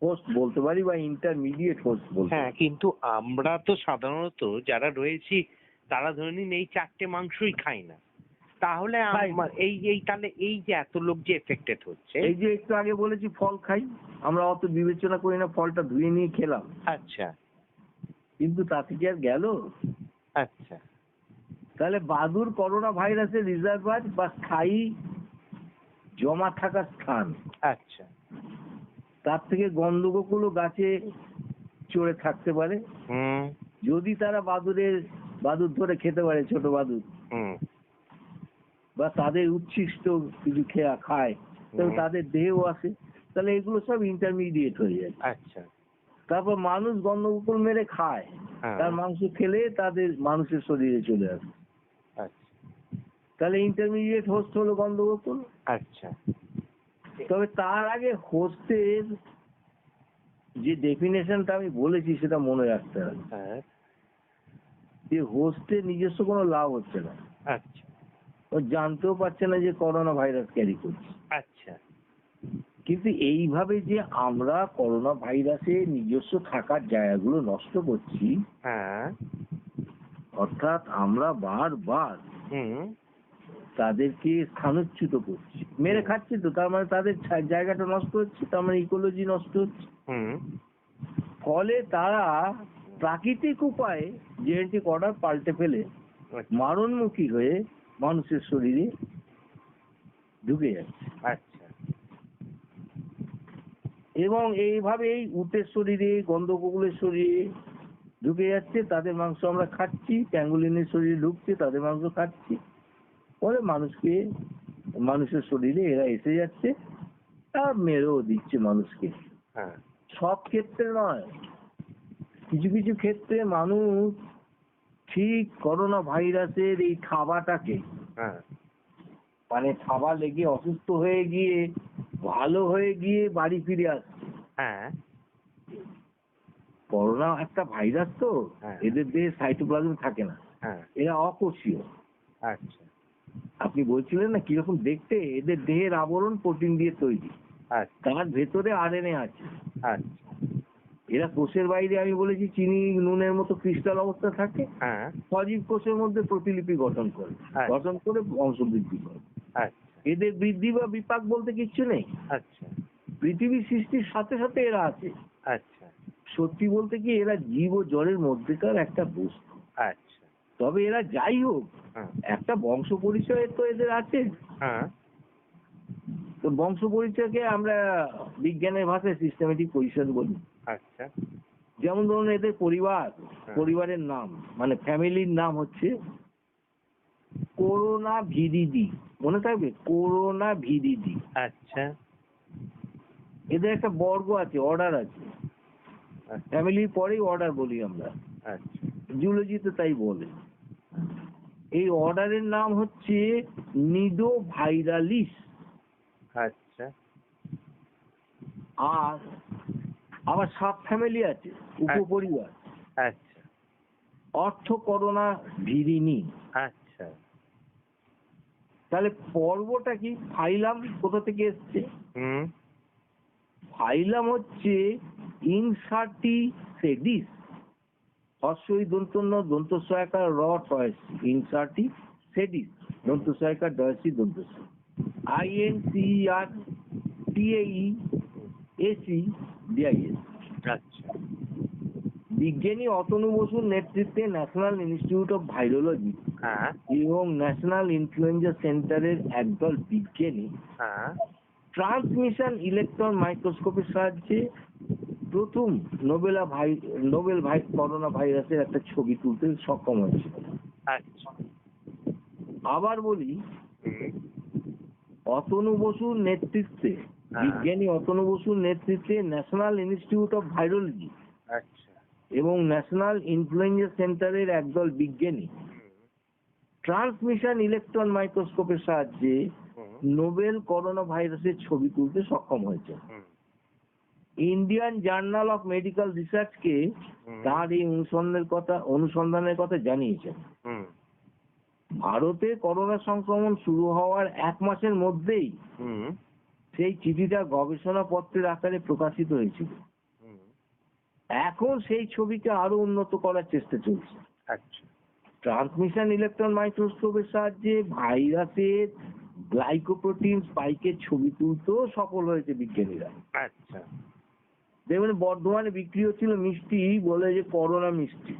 হোস্ট বলতে পারি বা ইন্টারমিডিয়েট হোস্ট বলতে পারি। হ্যাঁ, কিন্তু আমরা তো সাধারণত যারা রয়েছি তারা ধরে নিন এই 4টে মাংসই খাই না, তাহলে তাহলে এই যে এত লোক যে এফেক্টেড হচ্ছে, এই যে একটু আগে বলেছি ফল খাই, আমরা অত বিবেচনা করি না, ফলটা ধুয়ে নিয়ে খেলাম। আচ্ছা। কিন্তু তাতে কি আর গেল? আচ্ছা। তাহলে বাদুড় করোনা ভাইরাসের রিজার্ভার বা স্থায়ী জমা থাকার স্থান। আচ্ছা। তার থেকে গন্ধগোকুলও গাছে চড়ে থাকতে পারে যদি তারা বাদুড় ধরে খেতে পারে, ছোট বাদুড়, বা তাদের উচ্ছিষ্ট কিছু খায়, তবে তাদের দেহেও আসে, তাহলে এগুলো সব ইন্টারমিডিয়েট হয়ে যায়। আচ্ছা। তারপর মানুষ গন্ধগোকুল মেরে খায়, তার মাংস খেলে তাদের মানুষের শরীরে চলে আসে। আচ্ছা। তাহলে ইন্টারমিডিয়েট হোস্ট হলো গন্ধগোকুল। আচ্ছা। তবে তার আগে হোস্টের যে ডেফিনেশনটা আমি বলেছি সেটা মনে রাখতে হবে। হ্যাঁ। যে হোস্টের নিজস্ব কোনো লাভ হচ্ছে না, আচ্ছা ও জানতেও পারছে না যে করোনা ভাইরাস ক্যারি করছে। আচ্ছা। কিন্তু এইভাবে যে আমরা করোনা ভাইরাসে নিজস্ব থাকার জায়গাগুলো নষ্ট করছি, হ্যাঁ। অর্থাৎ আমরা বারবার হুম। তাদেরকে স্থানচ্যুত করছি, মেরে খাচ্ছি, তো তার মানে তাদের জায়গাটা নষ্ট হচ্ছে, তার মানে ইকোলজি নষ্ট হচ্ছে। হুম। ফলে তারা প্রাকৃতিক উপায়ে জেনেটিক অর্ডার পাল্টে ফেলে মারণমুখী হয়ে মানুষের শরীরে ঢুকে যাচ্ছে। আচ্ছা। এবং এইভাবে এই উটের শরীরে, গন্ধকুকুলের শরীরে ঢুকে যাচ্ছে, তাদের মাংস আমরা খাচ্ছি, প্যাঙ্গুলিনের শরীরে ঢুকছে, তাদের মাংস খাচ্ছি, ফলে মানুষের শরীরে এরা এসে যাচ্ছে আর মেরেও দিচ্ছে মানুষকে। হ্যাঁ। সব ক্ষেত্রে নয়, কিছু কিছু ক্ষেত্রে মানুষ ঠিক করোনা ভাইরাসের এই থাবাটাকে, হ্যাঁ। মানে থাবা লেগে অসুস্থ হয়ে গিয়ে ভালো হয়ে গিয়ে বাড়ি ফিরে আসছে। হ্যাঁ। করোনা একটা ভাইরাস তো, হ্যাঁ। এদের দেহে সাইটোপ্লাজম থাকে না, হ্যাঁ। এরা অকোষীয়। আচ্ছা আপনি বলছিলেন না কিরকম দেখতে, এদের দেহের আবরণ প্রোটিন দিয়ে তৈরি, আচ্ছা তার ভেতরে আরএনএ আছে। আচ্ছা। এরা কোষের বাইরে, আমি বলেছি, চিনি নুনের মতো ক্রিস্টাল অবস্থা থাকে, হ্যাঁ। সজীব কোষের মধ্যে প্রতিলিপি গঠন করে, আচ্ছা। গঠন করে বংশবৃদ্ধি করে। আচ্ছা এদের বৃদ্ধি বা বিপাক বলতে কিচ্ছু নেই, আচ্ছা। পৃথিবী সৃষ্টির সাথে সাথে এরা আছে। আচ্ছা সত্যি বলতে কি, এরা জীব ও জড়ের মধ্যেকার একটা বস্তু। আচ্ছা। তবে এরা যাই হোক, হ্যাঁ। একটা বংশ পরিচয় তো এদের আছে। হ্যাঁ। তো বংশ পরিচয়কে আমরা বিজ্ঞানের ভাষায় সিস্টেমেটিক পজিশন বলি। আচ্ছা। যেমন ধরুন, এদের পরিবারের নাম, মানে ফ্যামিলির নাম হচ্ছে করোনা ভিরিডি, মনে থাকবে, করোনা ভিরিডি। আচ্ছা এদের একটা বর্গ আছে, অর্ডার আছে, ফ্যামিলির পরেই অর্ডার বলি আমরা, আচ্ছা। জুলজিতে তাই বলে। এই অর্ডারের নাম হচ্ছে নিডোভাইরালিস। আচ্ছা। আর আবার সাব ফ্যামিলি আছে, উপপরিবার, আচ্ছা অর্থ করোনা ভিরিনি। আচ্ছা। তাহলে পর্বটা কি, ফাইলাম কোথা থেকে এসছে? হুম। ফাইলাম হচ্ছে ইনসার্টিসেডিস, হর্ষই দন্তন্য দন্তস্বয়কার র টয়েস, ইনসার্টিসেডিস, দন্তস্বয়কার ডয়সি দন্তস্ব, INCERTAEACDIS। আচ্ছা। বিজ্ঞানী অতনু বসুর নেতৃত্বে ন্যাশনাল ইনস্টিটিউট অফ ভাইরোলজি হ্যাঁ। এবং ন্যাশনাল ইনফ্লুয়েঞ্জা সেন্টারের একদল বিজ্ঞানী হ্যাঁ। ট্রান্সমিশন ইলেকট্রন মাইক্রোস্কোপের সাহায্যে প্রথম নোবেল করোনা ভাইরাসের একটা ছবি তুলতে সক্ষম হয়েছিল। আচ্ছা। আবার বলি, হুম। অতনু বসুর নেতৃত্বে, বিজ্ঞানী অতনু বসুর নেতৃত্বে ন্যাশনাল ইনস্টিটিউট অফ ভাইরোলজি আচ্ছা। এবং ন্যাশনাল ইনফ্লুয়েঞ্জা সেন্টারের একদল বিজ্ঞানী ট্রান্সমিশন ইলেকট্রন মাইক্রোস্কোপের সাহায্যে নোবেল করোনা ভাইরাসের ছবি তুলতে সক্ষম হয়েছে। ইন্ডিয়ান জার্নাল অফ মেডিকেল রিসার্চকে তার এই অনুসন্ধানের কথা জানিয়েছেন। ভারতে করোনা সংক্রমণ শুরু হওয়ার 1 মাসের মধ্যেই সেই চিঠিটা গবেষণাপত্রের আকারে প্রকাশিত হয়েছিল। এখন সেই ছবিকে আরো উন্নত করার চেষ্টা চলছে। আচ্ছা। ট্রান্সমিশন ইলেকট্রন মাইক্রোস্কোপের সাহায্যে ভাইরাসের গ্লাইকোপ্রোটিন স্পাইকের ছবি তুলতেও সফল হয়েছে বিজ্ঞানীরা। আচ্ছা। দেখবেন বর্ধমানে বিক্রি হচ্ছিল মিষ্টি, বলে যে করোনা মিষ্টি,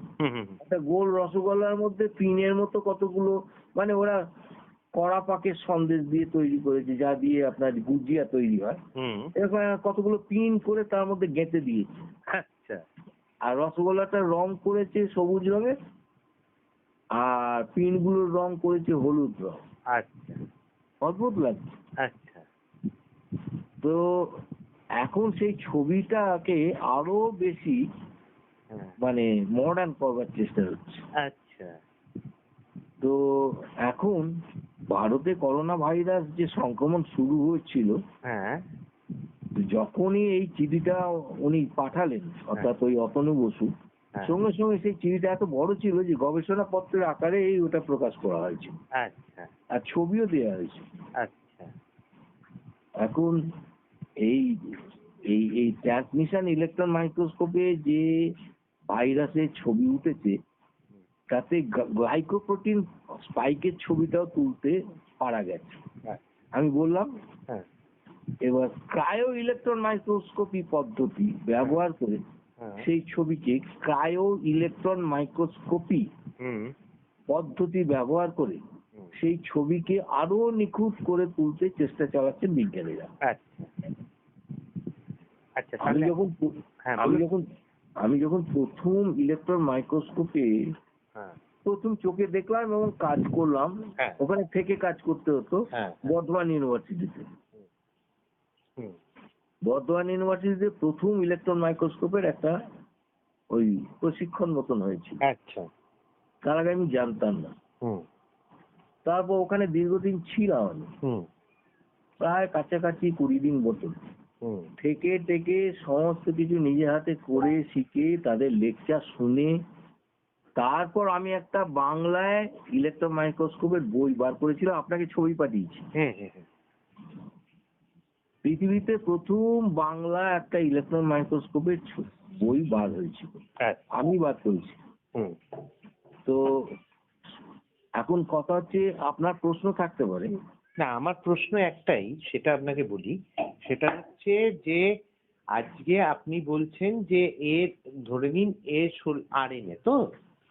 একটা গোল রসগোল্লার মধ্যে পিনের মতো কতগুলো, মানে ওরা কড়া পাকের সন্দেশ দিয়ে তৈরি করেছে, যা দিয়ে আপনার গুজিয়া তৈরি হয়, এরকম কতগুলো পিন করে তার মধ্যে গেঁথে দিয়েছে। আচ্ছা। আর রসগোল্লাটা রং করেছে সবুজ রঙের, আর পিন গুলোর রং করেছে হলুদ রং। আচ্ছা। অদ্ভুত লাগছে। আচ্ছা। তো এখন সেই ছবিটাকে আরো বেশি মানে মডার্ন করবার চেষ্টা হচ্ছে। আচ্ছা। তো এখন ভারতে করোনা ভাইরাস যে সংক্রমণ শুরু হয়েছিল, হ্যাঁ, যখনই এই চিঠিটা উনি পাঠালেন, অর্থাৎ ওই অতনু বসু, সঙ্গে সঙ্গে সেই চিঠিটা এত বড় ছিল যে গবেষণা পত্রের আকারে ওটা প্রকাশ করা হয়েছে। আচ্ছা আর ছবিও দেওয়া হয়েছে। আচ্ছা এখন এই এই এই ট্রান্সমিশন ইলেকট্রন মাইক্রোস্কোপে যে ভাইরাসের ছবি উঠেছে তাতে গ্লাইকোপ্রোটিন স্পাইকের ছবিটাও তুলতে পারা গেছে। আমি বললাম হ্যাঁ এবার ক্রায়ো ইলেকট্রন মাইক্রোস্কোপি পদ্ধতি ব্যবহার করে সেই ছবিকে ক্রায়ো ইলেকট্রন মাইক্রোস্কোপি পদ্ধতি ব্যবহার করে সেই ছবিকে আরো নিখুঁত করে তুলতে চেষ্টা চালাচ্ছেন বিজ্ঞানীরা। আচ্ছা আমি যখন প্রথম ইলেকট্রন মাইক্রোস্কোপে প্রথম চোখে দেখলাম এবং কাজ করলাম, ওখানে থেকে কাজ করতে হতো বর্ধমান ইউনিভার্সিটিতে। বর্ধমান ইউনিভার্সিটিতে প্রথম ইলেকট্রন মাইক্রোস্কোপের একটা ওই প্রশিক্ষণ মতন হয়েছিল। আচ্ছা তার আগে আমি জানতাম না। তারপর ওখানে দীর্ঘদিন ছিলাম আমি, প্রায় কাছাকাছি 20 দিন মতন থেকে থেকে সমস্ত কিছু নিজে হাতে করে শিখে তাদের লেকচার শুনে তারপর আমি একটা বাংলায় ইলেকট্রন মাইক্রোস্কোপের বই বার করেছিলাম, আপনাকে ছবি পাঠিয়েছি। পৃথিবীতে প্রথম বাংলা একটা ইলেকট্রন মাইক্রোস্কোপের বই বার হয়েছিল, আমি বার করেছি। তো এখন কথা হচ্ছে, আপনার প্রশ্ন থাকতে পারে। না, আমার প্রশ্ন একটাই, সেটা আপনাকে বলি। সেটা হচ্ছে যে আজকে আপনি বলছেন যে ধরে নিন আরএনএ, তো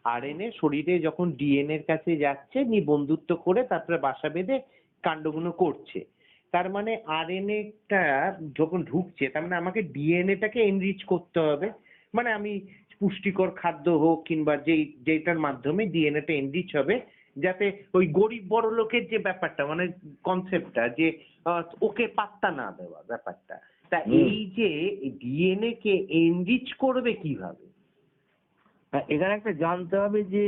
আরএনএ শরীরে যখন ডিএনএ এর কাছে যাচ্ছে, বন্ধুত্ব করে তারপরে বাসা বেঁধে কাণ্ডগুলো করছে। তার মানে আরএনএ টা যখন ঢুকছে, তার মানে আমাকে ডিএনএ টাকে এনরিচ করতে হবে। মানে আমি পুষ্টিকর খাদ্য হোক কিংবা যেটার মাধ্যমে ডিএনএ টা এনরিচ হবে, যাতে ওই গরিব বড় লোকের যে ব্যাপারটা, মানে কনসেপ্টটা, যে ওকে পাত্তা না দেওয়া ব্যাপারটা, তা এই যে ডিএনএ কে এনরিচ করবে কিভাবে? এখানে একটা জানতে হবে যে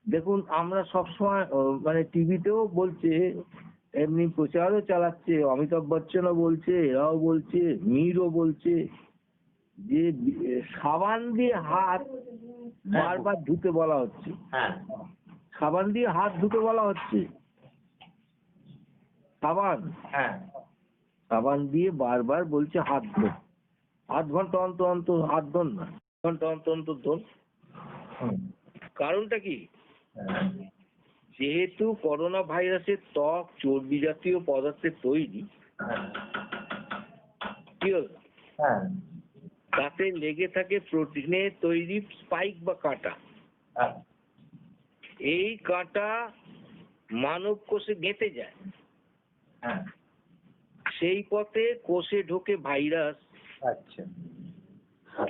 দেখুন, আমরা সবসময় মানে টিভিতেও বলছে, এমনি প্রচারও চালাচ্ছে, অমিতাভ বচ্চনও বলছে, এরাও বলছে, মীরও বলছে যে সাবান দিয়ে হাত বারবার ধুতে বলা হচ্ছে। সাবান দিয়ে হাত ধুতে বলা হচ্ছে। সাবান দিয়ে বারবার বলছে হাত ধো, 8 ঘন্টা অন্তর অন্তর হাত ধোন না, ঘন্টা অন্তর অন্তর ধোন। কারণটা কি? যেহেতু করোনা ভাইরাসের ত্বক চর্বি জাতীয় পদার্থের তৈরি, কি হলো, তাতে লেগে থাকে প্রোটিনের তৈরি স্পাইক বা কাঁটা। এই কাঁটা মানব কোষে গেঁথে যায়, সেই পথে কোষে ঢোকে ভাইরাস।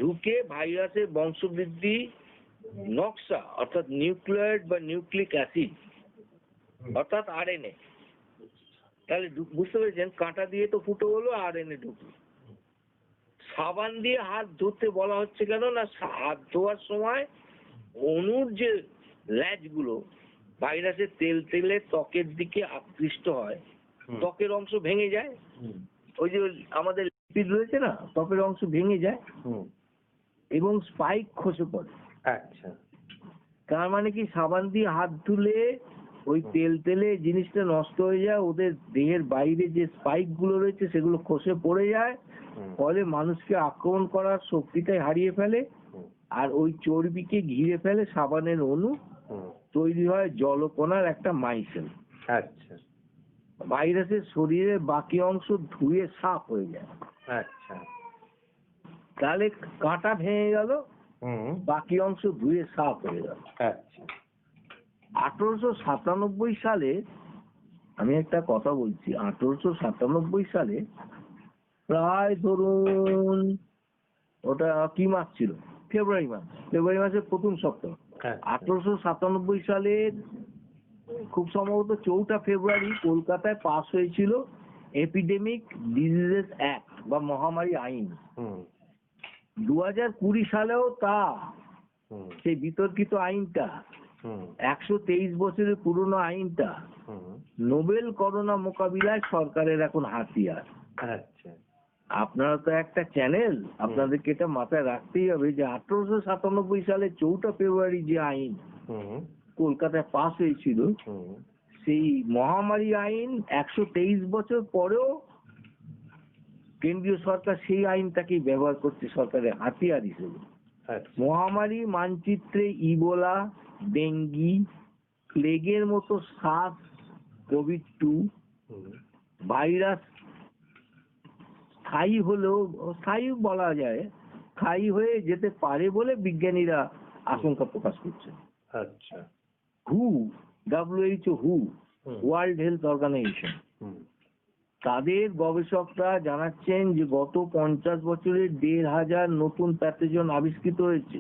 ঢুকে ভাইরাসের বংশবৃদ্ধি নকশা, অর্থাৎ নিউক্লিয়েট বা নিউক্লিক অ্যাসিড, অর্থাৎ আরএনএ। তাহলে বুঝতে পেরেছেন, কাঁটা দিয়ে তো ফুটো হলো, আরএনএ ঢুকলো। সাবান দিয়ে হাত ধুতে বলা হচ্ছে কেন না, হাত ধোয়ার সময় অণুর যে ল্যাজগুলো ভাইরাসের তেলে ত্বকের দিকে আকৃষ্ট হয়, ত্বকের অংশ ভেঙে যায়। ওই যে আমাদের লিপিড রয়েছে না, ত্বকের অংশ ভেঙে যায় এবং স্পাইক খসে পড়ে। তার মানে কি, সাবান দিয়ে হাত ধুলে ওই তেলে জিনিসটা নষ্ট হয়ে যায়, ওদের দেহের বাইরে যে স্পাইক গুলো রয়েছে সেগুলো খসে পড়ে যায়, ফলে মানুষকে আক্রমণ করার শক্তিটাই হারিয়ে ফেলে, আর ওই চর্বিকে ঘিরে ফেলে সাবানের অণু, তৈরি হয় জলকণার একটা মাইসেল। ভাইরাসের শরীরের বাকি অংশ ধুয়ে সাফ হয়ে যায়। তাহলে কাঁটা ভেঙে গেল, বাকি অংশ ধুয়ে সাফ হয়ে গেল। 1897 সালে, আমি একটা কথা বলছি, 1897 সালে প্রায় ধরুন, ওটা কি মাস ছিল, ফেব্রুয়ারি মাসের প্রথম সপ্তাহ। 1897 সালের খুব সম্ভবত 4 ফেব্রুয়ারি কলকাতায় পাস হয়েছিল এপিডেমিক ডিজিজেস অ্যাক্ট বা মহামারী আইন। 2020 সালেও তা, সেই বিতর্কিত আইনটা, 123 বছরের পুরনো আইনটা নোবেল করোনা মোকাবিলায় সরকারের এখন হাতিয়ার। আপনারা তো একটা চ্যানেল, আপনাদেরকে এটা মাথায় রাখতেই হবে যে 1897 সালে 4 ফেব্রুয়ারি যে আইন কলকাতায় পাস হয়েছিল, সেই মহামারী আইন 123 বছর পরেও কেন্দ্রীয় সরকার সেই আইনটাকেই ব্যবহার করছে সরকারের হাতিয়ার হিসেবে। মহামারী মানচিত্রে ইবোলা, ডেঙ্গি, প্লেগের মতো সার্স, কোভিড-2 ভাইরাস স্থায়ী হলেও, স্থায়ী বলা যায়, স্থায়ী হয়ে যেতে পারে বলে বিজ্ঞানীরা আশঙ্কা প্রকাশ করছে। আচ্ছা। WHO ওয়ার্ল্ড হেলথ অর্গানাইজেশন, তাদের গবেষকরা জানাচ্ছেন যে গত 50 বছরে 1,500 নতুন প্যাথোজেন আবিষ্কৃত হয়েছে।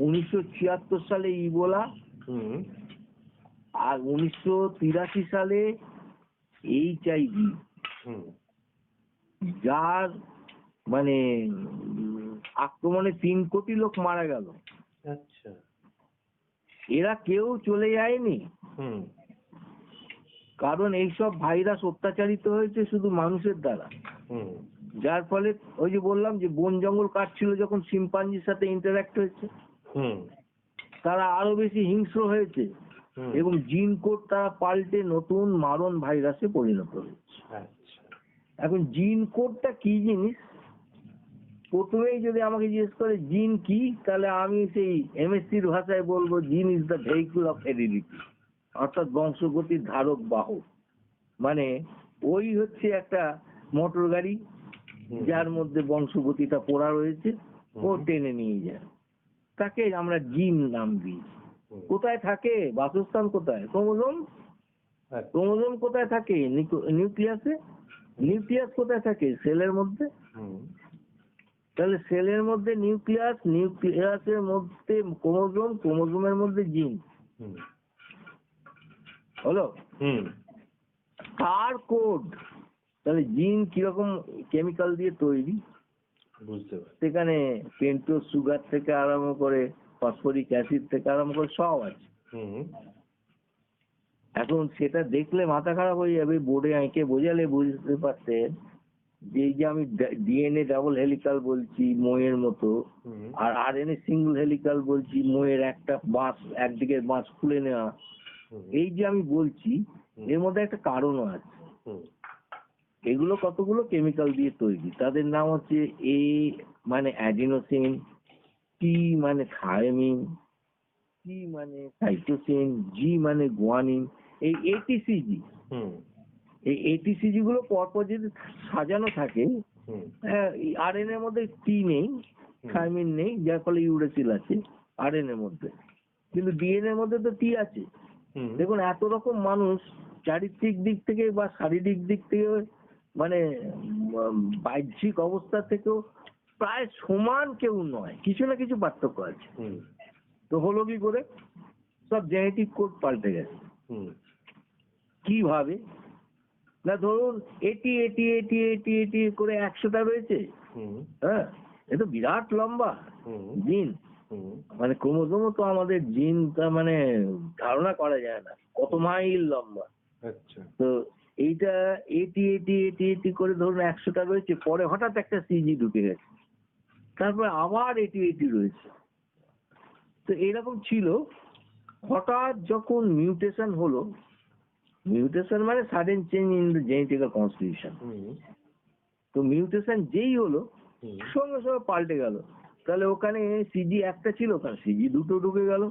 1976 সালে ইবোলা, আর 1983 সালে HIV, যার মানে আক্রমণে 3 কোটি লোক মারা গেল। আচ্ছা। এরা কেউ চলে যায়নি, কারণ এইসব ভাইরাস অত্যাচারিত হয়েছে শুধু মানুষের দ্বারা, যার ফলে ওই যে বললাম যে বন জঙ্গল কাটছিল যখন শিম্পাঞ্জির সাথে ইন্টারঅ্যাক্ট হয়েছে, তারা আরো বেশি হিংস্র হয়েছে এবং জিন কোড তারা পাল্টে নতুন মারণ ভাইরাসে পরিণত হয়েছে। এখন জিন কোডটা কি জিনিস, প্রথমেই যদি আমাকে জিজ্ঞেস করে জিন কি, তাহলে আমি সেই এমএসসির ভাষায় বলবো জিন is the vehicle of heredity, অর্থাৎ বংশগতির ধারক বাহক। মানে ওই হচ্ছে একটা মোটর গাড়ি যার মধ্যে বংশগতিটা পড়া রয়েছে, ও টেনে নিয়ে যায়, তাকে আমরা জিন নাম দিই। কোথায় থাকে, বাসস্থান কোথায়, ক্রোমোজোম। ক্রোমোজোম কোথায় থাকে, নিউক্লিয়াসে। নিউক্লিয়াস কোথায় থাকে, সেলের মধ্যে। তাহলে সেলের মধ্যে নিউক্লিয়াস, নিউক্লিয়াসের মধ্যে ক্রোমোজোম, ক্রোমোজোমের মধ্যে জিন হলো। তার কোড, তাহলে জিন কিরকম কেমিক্যাল দিয়ে তৈরি বুঝতে পারছি। সেখানে পেন্টোজ সুগার থেকে আরম্ভ করে ফসফরিক অ্যাসিড থেকে আরম্ভ করে সব আছে। এখন সেটা দেখলে মাথা খারাপ হয়ে যাবে, বোর্ডে এঁকে বোঝালে বুঝতে পারতেন যে এই যে আমি ডিএনএ ডাবল হেলিকাল বলছি মইয়ের মতো, আর আরএনএ সিঙ্গেল হেলিকাল বলছি মইয়ের একটা বাঁশ, একদিকের বাঁশ খুলে নেওয়া, এই যে আমি বলছি এর মধ্যে একটা কারণও আছে। এগুলো কতগুলো কেমিক্যাল দিয়ে তৈরি, তাদের নাম হচ্ছে এ মানে অ্যাডিনোসিন, টি মানে থায়ামিন, সি মানে সাইটোসিন, জি মানে গুয়ানিন। এই এটিসিজি, এই এটিসিজি গুলো পরপর যদি সাজানো থাকে, আরএনএ এর মধ্যে টি নেই, থায়ামিন নেই, যার ফলে ইউরেসিল আছে আরএনএ এর মধ্যে, কিন্তু ডিএনএ এর মধ্যে তো টি আছে। দেখুন এত রকম মানুষ চারিত্রিক দিক থেকে বা শারীরিক দিক থেকে মানে বাহ্যিক অবস্থা থেকেও প্রায় সমান কেউ নয়, কিছু না কিছু পার্থক্য আছে। তো হলো কি করে, সব জেনেটিক কোড পাল্টে গেছে। কিভাবে না, ধরুন এটি এটি এটি এটি এটি করে 100টা রয়েছে, হ্যাঁ, এ তো বিরাট লম্বা জিন, মানে ক্রোমোজোমও তো আমাদের জিনটা মানে ধারণা করা যায় না কত মাইল লম্বা। আচ্ছা, তো এইটা এটি এটি এটি এটি করে ধরুন 100টা রয়েছে, পরে হঠাৎ একটা সিজি ঢুকে গেছে, তারপরে আবার এটি এটি রয়েছে। তো এরকম ছিল, হঠাৎ যখন মিউটেশন হলো, মিউটেশন মানে sudden change in the genetical constitution, তো মিউটেশন যেই হলো সঙ্গে সঙ্গে পাল্টে গেল। তাহলে ওখানে সিজি একটা ছিল, ওখানে সিজি দুটো ঢুকে গেল।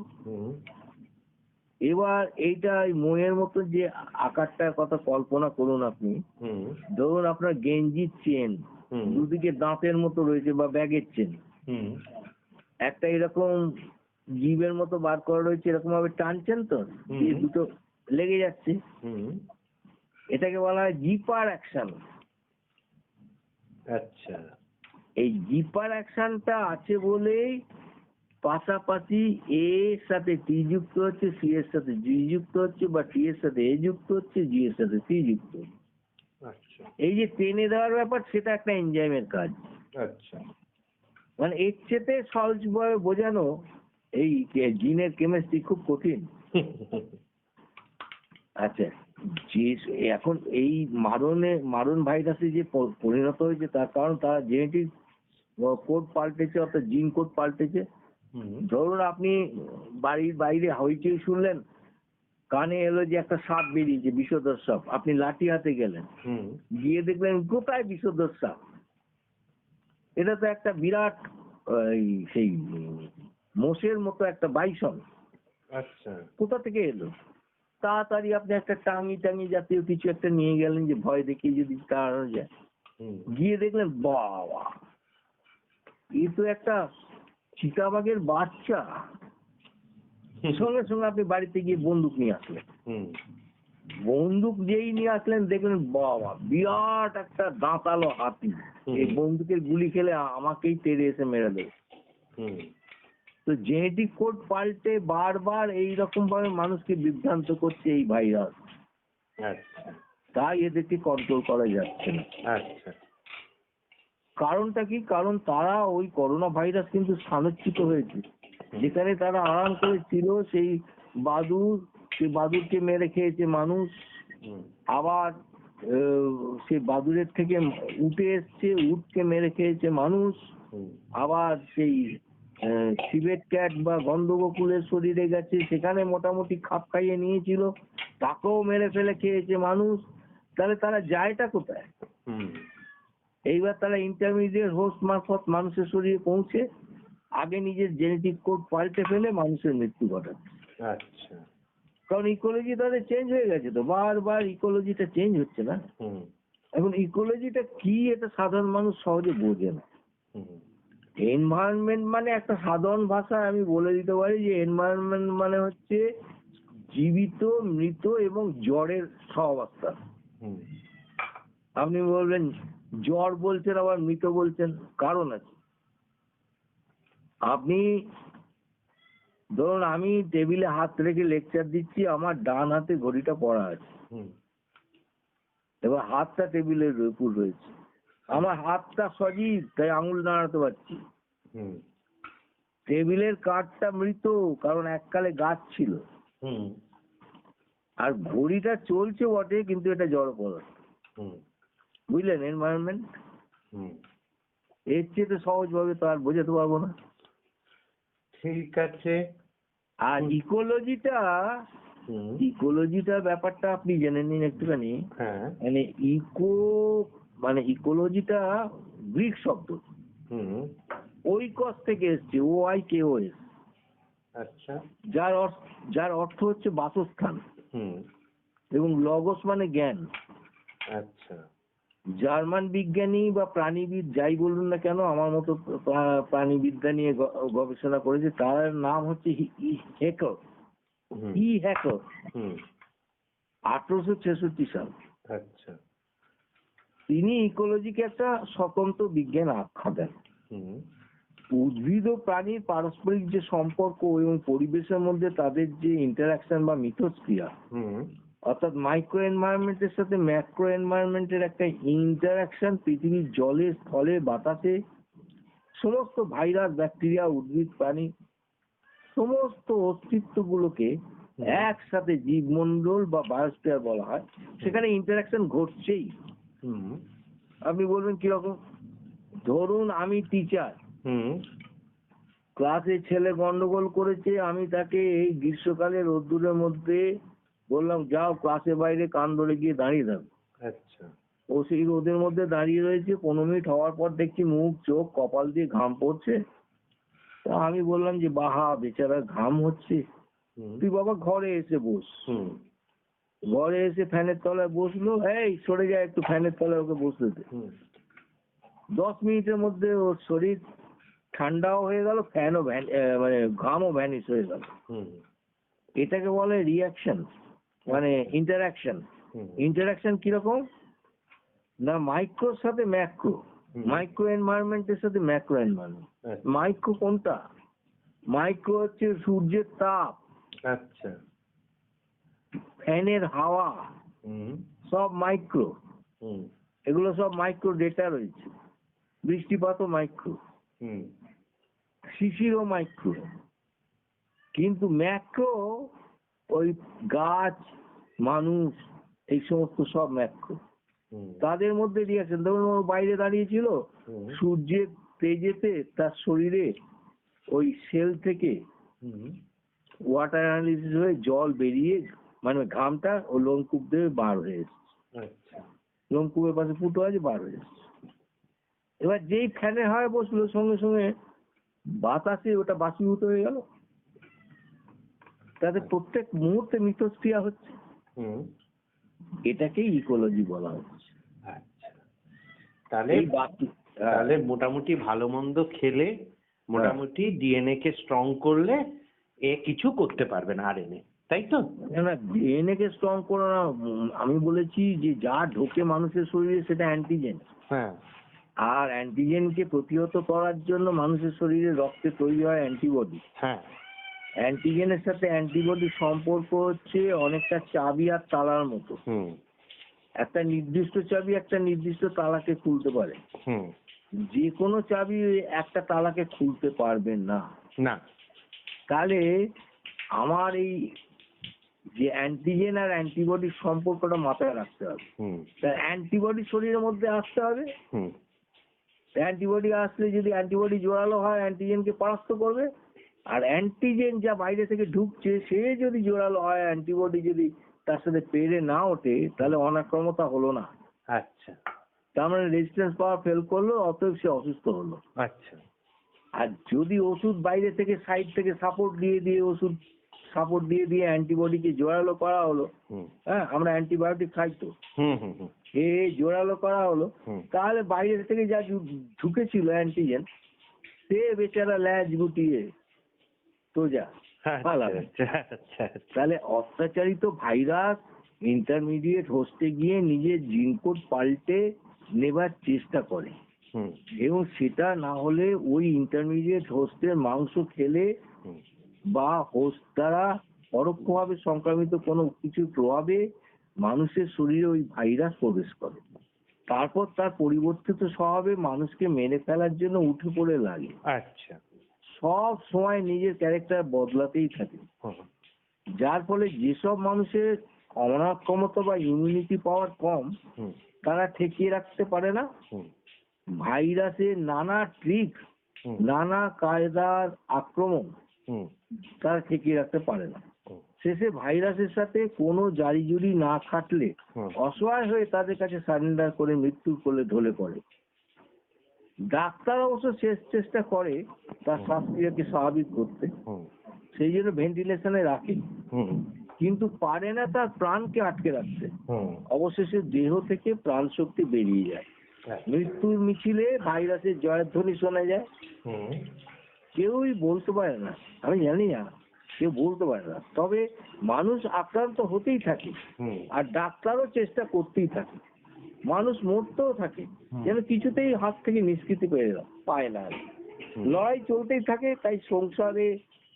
এবার এইটা মইয়ের মতো যে আকারটার কথা কল্পনা করুন আপনি, ধরুন আপনার গেঞ্জির চেন দুদিকে দাঁতের মতো রয়েছে বা ব্যাগের চেন, একটা এরকম জিভের মতো বার করা রয়েছে, এরকম ভাবে টানছেন তো এই দুটো লেগে যাচ্ছে, এটাকে বলা হয় জিপার অ্যাকশন। আচ্ছা, এই জিপার অ্যাকশনটা আছে বলেই পাশাপাশি এ এর সাথে টি যুক্ত হচ্ছে, সি এর সাথে জি যুক্ত হচ্ছে, বা টি এর সাথে এ যুক্ত হচ্ছে, জি এর সাথে সি যুক্ত হচ্ছে। আচ্ছা, এই যে টেনে দেওয়ার ব্যাপার, সেটা একটা এনজাইমের কাজ। আচ্ছা, মানে এর চেয়ে সহজভাবে বোঝানো এই জিনের কেমিস্ট্রি খুব কঠিন। আচ্ছা, যে এখন এই মারণ ভাইরাসে যে পরিণত হয়েছে তার কারণ তার জেনেটিক কোড পাল্টেছে, অর্থাৎ জিন কোড পাল্টেছে। ধরুন আপনি বাড়ির বাইরে হইচই শুনলেন, কানে এলো যে একটা সাপ বেরিয়েছে, বিষধর সাপ, আপনি লাঠি হাতে গেলেন, গিয়ে দেখলেন কোথায় বিষধর সাপ। এটা তো একটা বিরাট সেই মোষের মতো একটা বাইসন। আচ্ছা, কোথা থেকে এলো? তাড়াতাড়ি আপনি একটা টাঙি জাতীয় কিছু একটা নিয়ে গেলেন যে ভয় দেখিয়ে যদি তাড়ানো যায়। গিয়ে দেখলেন বাবা, এ তো একটা চিতাবাঘের বাচ্চা। সঙ্গে সঙ্গে আপনি বাড়িতে গিয়ে বন্দুক নিয়ে আসলেন। বন্দুক যেই নিয়ে আসলেন দেখলেন বাবা, বিরাট একটা দাঁতালো হাতি। এই বন্দুকের গুলি খেলে আমাকেই তেড়ে এসে মেরে দেবে। তো জেনেটিক কোড পাল্টে বারবার এইরকম ভাবে মানুষকে বিভ্রান্ত করছে এই ভাইরাস। আচ্ছা, তাই এদেরকে কন্ট্রোল করা যাচ্ছে না। আচ্ছা, কারণটা কি? কারণ তারা ওই করোনা ভাইরাস কিন্তু স্থানচ্যুত হয়েছে, যেখানে তারা আরাম করে ছিল সেই বাদুরকে মেরে খেয়েছে মানুষ। আবার সেই বাদুরের থেকে উঠে এসছে, উটকে মেরে খেয়েছে মানুষ। আবার সেই সিবেট ক্যাট বা গন্ধগোকুলের শরীরে গেছে, সেখানে মোটামুটি খাপ খাইয়ে নিয়েছিল, তাকেও মেরে ফেলে খেয়েছে মানুষ। তাহলে তারা যায়টা কোথায়? এইবার তারা ইন্টারমিডিয়েট হোস্ট মারফত মানুষের শরীরে পৌঁছে আগে নিজের জেনেটিক কোড পাল্টে ফেলে মানুষের মৃত্যু ঘটাচ্ছে। আচ্ছা, কারণ ইকোলজি তাদের চেঞ্জ হয়ে গেছে, তো বারবার ইকোলজিটা চেঞ্জ হচ্ছে না। এখন ইকোলজিটা কি এটা সাধারণ মানুষ সহজে বোঝে না। এনভায়রনমেন্ট মানে একটা সাধারণ ভাষায় আমি বলে দিতে পারি যে এনভায়রনমেন্ট মানে হচ্ছে জীবিত, মৃত এবং জড়ের সহাবস্থান। আপনি বলবেন জড় বলছেন আবার মৃত বলছেন, কারণ আছে। আপনি ধরুন আমি টেবিলে হাত রেখে লেকচার দিচ্ছি, আমার ডান হাতে ঘড়িটা পড়া আছে, এবার হাতটা টেবিলের উপর রয়েছে, আমার হাতটা সজীব তাই আঙুল নাড়াতে পারছি। টেবিলের কাঠটা মৃত, কারণ এককালে গাছ ছিল। আর ঘড়িটা চলছে বটে, কিন্তু এটা জড় পদার্থ। বুঝলেন এনভায়রনমেন্ট? এর চেয়ে তো সহজ ভাবে তো আর বোঝাতে পারবো না। ঠিক আছে। আর ইকোলজিটা ব্যাপারটা আপনি জেনে নিন একটুখানি। মানে ইকোলজিটা গ্রিক শব্দ, ওইকস থেকে এসছে, OIKOS। আচ্ছা, যার অর্থ হচ্ছে বাসস্থান, এবং লগস মানে জ্ঞান। আচ্ছা, জার্মান বিজ্ঞানী বা প্রাণীবিদ যাই বলুন না কেন, আমার মতো প্রাণীবিদ্যা নিয়ে গবেষণা করেছে, তার নাম হচ্ছে হ্যাকর। 1866 সাল। আচ্ছা, তিনি ইকোলজিকে একটা স্বতন্ত্র বিজ্ঞান আখ্যা দেন। উদ্ভিদ ও প্রাণীর পারস্পরিক যে সম্পর্ক এবং পরিবেশের মধ্যে তাদের যে ইন্টারাকশন বা মিথস্ক্রিয়া, অর্থাৎ মাইক্রো এনভায়রনমেন্টের সাথে ম্যাক্রো এনভায়রনমেন্টের একটা ইন্টারাকশন, পৃথিবীর জলে, স্থলে, বাতাসে সমস্ত ভাইরাস, ব্যাকটেরিয়া, উদ্ভিদ, প্রাণী সমস্ত অস্তিত্বগুলোকে একসাথে জীবমণ্ডল বা বায়োস্ফিয়ার বলা হয়, সেখানে ইন্টারাকশন ঘটছেই। আপনি বলবেন কিরকম? ধরুন আমি টিচার, ক্লাসে ছেলে গন্ডগোল করেছে, আমি তাকে এই গ্রীষ্মকালে রোদ্দুরের মধ্যে বললাম যাও ক্লাসের বাইরে কান ধরে গিয়ে দাঁড়িয়ে থাকো। আচ্ছা, ও সেই রোদের মধ্যে দাঁড়িয়ে রয়েছে, 15 মিনিট হওয়ার পর দেখছি মুখ, চোখ, কপাল দিয়ে ঘাম পড়ছে। তা আমি বললাম যে বাহা, বেচারা ঘাম হচ্ছে, তুই বাবা ঘরে এসে বস। ঘরে এসে ফ্যানের তলায় বসলো, এই সরে যায় একটু, ফ্যানের তলায় ওকে বসতে দে। 10 মিনিটের মধ্যে ওর শরীর ঠান্ডাও হয়ে গেল, ফ্যানও মানে ঘামও ভ্যানিশ হয়ে গেল। এটাকে বলে রিয়াকশন, মানে ইন্টারাকশন। ইন্টারাকশন কিরকম না, মাইক্রোর সাথে ম্যাক্রো, মাইক্রো এনভায়রনমেন্টের সাথে ম্যাক্রো এনভায়রনমেন্ট। মাইক্রো কোনটা? মাইক্রো হচ্ছে সূর্যের তাপ, আচ্ছা, ফ্যানের হাওয়া, সব মাইক্রো। এগুলো সব মাইক্রো ডেটা রয়েছে। বৃষ্টিপাতও মাইক্রো, শিশিরও মাইক্রো। কিন্তু ম্যাক্রো ওই গাছ, মানুষ, এই সমস্ত সব ম্যাক্রো, তাদের মধ্যে রিয়াকশন। ধরুন ও বাইরে দাঁড়িয়েছিল, সূর্যের তেজেতে তার শরীরে ওই সেল থেকে ওয়াটার অ্যানালিসিস হয়ে জল বেরিয়ে, মানে ঘামটা ও লোমকূপ দিয়ে বার হয়ে এসছে, লোমকূপের পাশে ফুটো আছে, বার হয়ে এসছে। এবার যেই ফ্যানের হাওয়ায় বসলো, সঙ্গে সঙ্গে বাতাসে ওটা বাষ্পীভূত হয়ে গেল, তাতে প্রত্যেক মুহূর্তে মিথস্ক্রিয়া হচ্ছে। এটাকেই ইকোলজি বলা হচ্ছে। তাহলে তাহলে মোটামুটি ভালো মন্দ খেলে মোটামুটি ডিএনএ কে স্ট্রং করলে এ কিছু করতে পারবে না আরএনএ, তাই তো? না, ডিএনএ কে স্ট্রং করো না, আমি বলেছি যে যা ঢোকে মানুষের শরীরে সেটা অ্যান্টিজেন। হ্যাঁ। আর অ্যান্টিজেনকে প্রতিহত করার জন্য মানুষের শরীরে রক্তে তৈরি হয় অ্যান্টিবডি। হ্যাঁ। অ্যান্টিজেনের সাথে অ্যান্টিবডির সম্পর্ক হচ্ছে অনেকটা চাবি আর তালার মতো। একটা নির্দিষ্ট চাবি একটা নির্দিষ্ট তালাকে খুলতে পারে, যে কোনো চাবি একটা তালাকে খুলতে পারবে না। না। তাহলে আমার এই যে অ্যান্টিজেন আর অ্যান্টিবডির সম্পর্কটা মাথায় রাখতে হবে। অ্যান্টিবডি শরীরের মধ্যে আসতে হবে, অ্যান্টিবডি আসলে যদি অ্যান্টিবডি জোরালো হয় অ্যান্টিজেনকে পরাস্ত করবে, আর অ্যান্টিজেন যা বাইরে থেকে ঢুকছে সে যদি জোরালো হয়, অ্যান্টিবডি যদি তার সাথে পেরে না ওঠে, তাহলে অনাক্রমতা হলো না। আচ্ছা। তার মানে রেজিস্ট্যান্স পাওয়ার ফেল করলো, অতএব সে অসুস্থ হলো। আচ্ছা। আর যদি ওষুধ বাইরে থেকে সাইড থেকে সাপোর্ট দিয়ে ওষুধ সাপোর্ট দিয়ে অ্যান্টিবডিকে জোরালো করা হলো, হ্যাঁ আমরা অ্যান্টিবায়োটিক খাই তো, এ জোরালো করা হলো, তাহলে বাইরে থেকে যা ঢুকেছিল অ্যান্টিজেন সে বেচারা ল্যাজ গুটিয়ে সোজা পালাবে। তাহলে অত্যাচারিত ভাইরাস ইন্টারমিডিয়েট হোস্টে গিয়ে নিজের জিন কোড পাল্টে নেবার চেষ্টা করে, এবং সেটা না হলে ওই ইন্টারমিডিয়েট হোস্টের মাংস খেলে বা হোস্ট দ্বারা পরোক্ষভাবে সংক্রামিত কোনো কিছুর প্রভাবে মানুষের শরীরে ওই ভাইরাস প্রবেশ করে। তারপর তার পরিবর্তিত স্বভাবে মানুষকে মেরে ফেলার জন্য উঠে পড়ে লাগে। আচ্ছা। সব সময় নিজের ক্যারেক্টার বদলাতেই থাকে, যার ফলে যেসব মানুষের অনাক্রমতা বা ইমিউনিটি পাওয়ার কম, তারা ঠেকিয়ে রাখতে পারে না ভাইরাসের নানা ট্রিক, নানা কায়দার আক্রমণ, তারা ঠেকিয়ে রাখতে পারে না। শেষে ভাইরাসের সাথে কোনো জারিজুরি না খাটলে অসহায় হয়ে তাদের কাছে সারেন্ডার করে মৃত্যুর কোলে ঢলে পড়ে। ডাক্তার অবশ্য শেষ চেষ্টা করে তার শ্বাসক্রিয়াকে স্বাভাবিক করতে, সেই জন্য ভেন্টিলেশনে রাখে, কিন্তু পারে না তার প্রাণকে আটকে রাখতে। অবশেষে দেহ থেকে প্রাণ শক্তি বেরিয়ে যায়, মৃত্যুর মিছিলে ভাইরাসের জয়ধ্বনি শোনা যায়। কেউই বলতে পারে না, আমি জানি না, কেউ বলতে পারে না, তবে মানুষ আক্রান্ত হতেই থাকে আর ডাক্তারও চেষ্টা করতেই থাকে, মানুষ মরতেও থাকে, যেন কিছুতেই হাত থেকে নিষ্কৃতি পায় না। লড়াই চলতেই থাকে, তাই সংসারে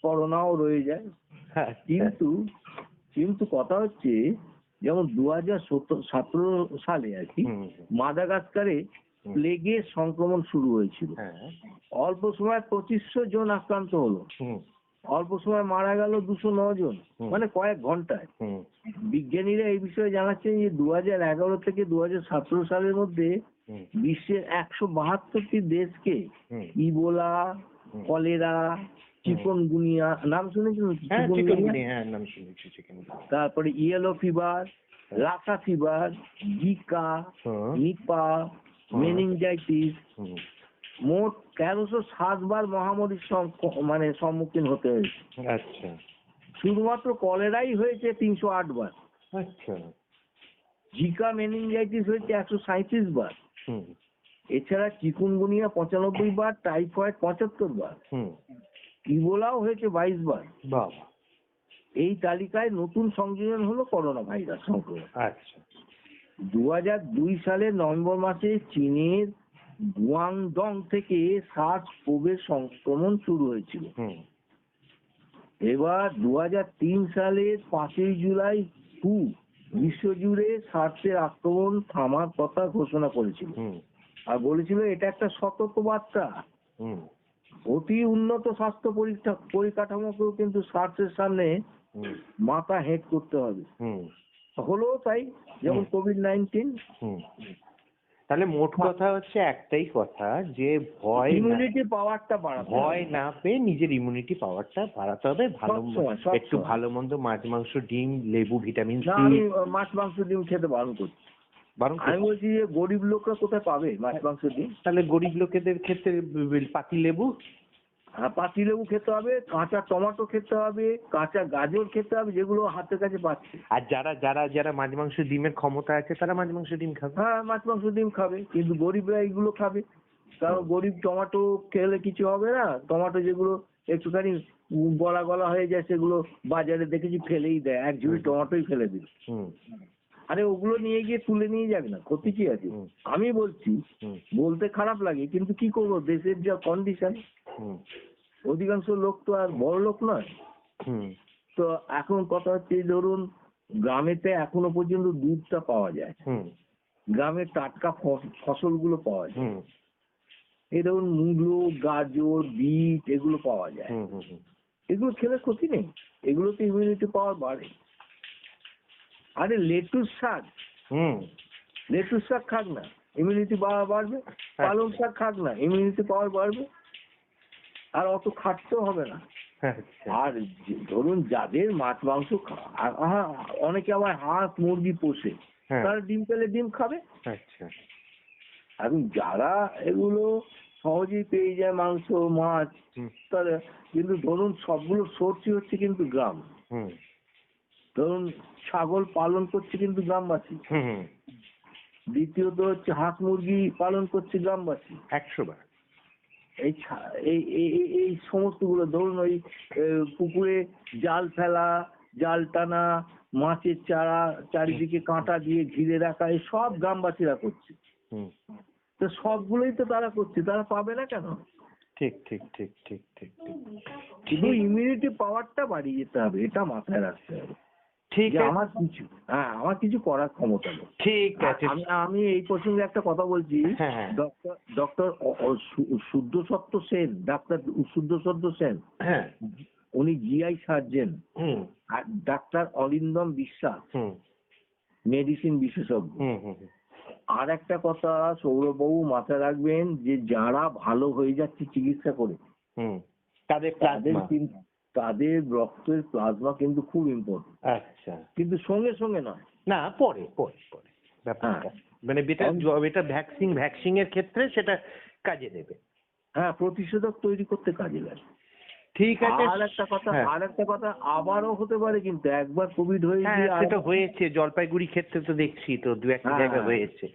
করোনাও রয়ে যায়। কিন্তু কথা হচ্ছে, যেমন 2017 সালে আর কি মাদাগাস্কারে প্লেগের সংক্রমণ শুরু হয়েছিল। অল্প সময় 2500 জন আক্রান্ত হলো, অল্প সময় মারা গেল 209 জন, মানে কয়েক ঘন্টায়। বিজ্ঞানীরা এই বিষয়ে জানাচ্ছেন যে 2011 থেকে 2017 সালের মধ্যে বিশ্বের 172টি দেশকে ইবোলা, কলেরা, চিকুনগুনিয়া, নাম শুনেছেন? তারপরে yellow fever, Lassa fever, Zika, Nipah, meningitis, মোট 1307 বার মহামারীর সম্মুখীন হতে হয়েছে। আচ্ছা। শুধুমাত্র কলেরাই হয়েছে 308 বার। আচ্ছা। জিকা মেনিনজাইটিস হয়েছে 137 বার। এছাড়া চিকুনগুনিয়া 95 বার, টাইফয়েড 75 বার, ইবোলাও হয়েছে 22 বার। বাবা। এই তালিকায় নতুন সংযোজন হলো করোনা ভাইরাস সংক্রমণ। আচ্ছা। 2002 সালের নভেম্বর মাসে চীনের গুয়াংডং থেকে সার্স কোভের সংক্রমণ শুরু হয়েছিল। এবার 2003 সালের 5ই জুলাই বিশ্বজুড়ে সার্সের আক্রমণ থামার কথা ঘোষণা করেছিল, আর বলেছিল এটা একটা সতর্ক বার্তা। অতি উন্নত স্বাস্থ্য পরিকাঠামোকেও কিন্তু সার্সের সামনে মাথা হেঁট করতে হবে। হলো তাই, যেমন কোভিড-19। তাহলে মোট কথা হচ্ছে একটাই কথা, যে ইমিউনিটি পাওয়ারটা বাড়াতে হবে। ভয় না পেয়ে নিজের ইমিউনিটি পাওয়ারটা বাড়াতে হবে। ভালো একটু সবসময়। ভালো মন্দ মাছ মাংস ডিম লেবু ভিটামিন না, সি আমি মাছ মাংস ডিম খেতে বারণ করছি। আমি বলছি যে গরিব লোকরা কোথায় পাবে মাছ মাংস ডিম? তাহলে গরিব লোকেদের ক্ষেত্রে পাতি লেবু, পাতি লেবু খেতে হবে, কাঁচা টমেটো খেতে হবে, কাঁচা গাজর খেতে হবে, যেগুলো হাতের কাছে পাচ্ছে। আর যারা যারা যারা মাছ মাংস ডিমের ক্ষমতা আছে তারা মাছ মাংস ডিম খাবে। হ্যাঁ, মাছ মাংস ডিম খাবে, কিন্তু গরিবরা এইগুলো খাবে। কারণ গরিব টমেটো খেলে কিছু হবে না। টমেটো যেগুলো একটুখানি গলা গলা হয়ে যায়, সেগুলো বাজারে দেখেছি ফেলেই দেয়, এক ঝুড়ি টমেটোই ফেলে দিল। আরে ওগুলো নিয়ে গিয়ে তুলে নিয়ে যাবে না, ক্ষতি কি আছে? আমি বলছি, বলতে খারাপ লাগে, কিন্তু কি করবো, দেশের যা কন্ডিশন। অধিকাংশ লোক তো আর বড় লোক নয়। তো এখন কথা হচ্ছে, ধরুন গ্রামেতে এখনো পর্যন্ত দুধটা পাওয়া যায়, গ্রামের টাটকা ফসলগুলো পাওয়া যায়। এই ধরুন মূলো, গাজর, বিট এগুলো পাওয়া যায়। এগুলো খেলে ক্ষতি নেই, এগুলোতে ইমিউনিটি পাওয়ার বাড়ে। আরে লেটুস শাক খাক না, ইমিউনিটি পাওয়ার বাড়বে। পালং শাক খাক না, ইমিউনিটি পাওয়ার বাড়বে। আর অত খাটতেও হবে না। আর ধরুন যাদের মাছ মাংস অনেকে আবার হাঁস মুরগি পোষে, তারা ডিম পেলে ডিম খাবে। এখন যারা এগুলো সহজেই পেয়ে যায়, মাংস মাছ, তারা কিন্তু ধরুন সবগুলো সোর্সই হচ্ছে কিন্তু গ্রাম। ধরুন ছাগল পালন করছে কিন্তু গ্রামবাসী, দ্বিতীয়ত হচ্ছে হাঁস মুরগি পালন করছে গ্রামবাসী 100 বার। এই সমস্ত গুলো ধরুন ওই পুকুরে জাল ফেলা, জাল টানা, মাছের চারা চারিদিকে কাঁটা দিয়ে ঘিরে রাখা, এই সব গ্রামবাসীরা করছে। তো সবগুলোই তো তারা করছে, তারা পাবে না কেন? ঠিক ঠিক ঠিক ঠিক ঠিক ঠিক শুধু ইমিউনিটি পাওয়ারটা বাড়িয়ে যেতে হবে, এটা মাথায় রাখতে হবে। ঠিক আছে, আমার কিছু করার ক্ষমতা নেই। ঠিক আছে। আমি এই প্রসঙ্গে একটা কথা বলছি। ডক্টর শুদ্ধসত্য সেন, ডাক্তার শুদ্ধসত্য সেন, উনি জিআই সার্জেন। আর ডাক্তার অরিন্দম বিশ্বাস মেডিসিন বিশেষজ্ঞ। আর একটা কথা সৌরভবাবু মাথায় রাখবেন, যে যারা ভালো হয়ে যাচ্ছে চিকিৎসা করে, তাদের রক্তের প্লাজমা কিন্তু খুব ইম্পর্টেন্ট। আচ্ছা, কিন্তু সঙ্গে সঙ্গে নয়, না পরে পরে পরে ব্যাপারটা, মানে এটা ভ্যাকসিন এর ক্ষেত্রে সেটা কাজে দেবে। হ্যাঁ, প্রতিষেধক তৈরি করতে কাজে লাগে। ঠিক আছে। আর একটা কথা আবারও হতে পারে, কিন্তু একবার কোভিড হয়েছে, সেটা হয়েছে জলপাইগুড়ি ক্ষেত্রে তো দেখছি তো, দু একটা জায়গায় হয়েছে।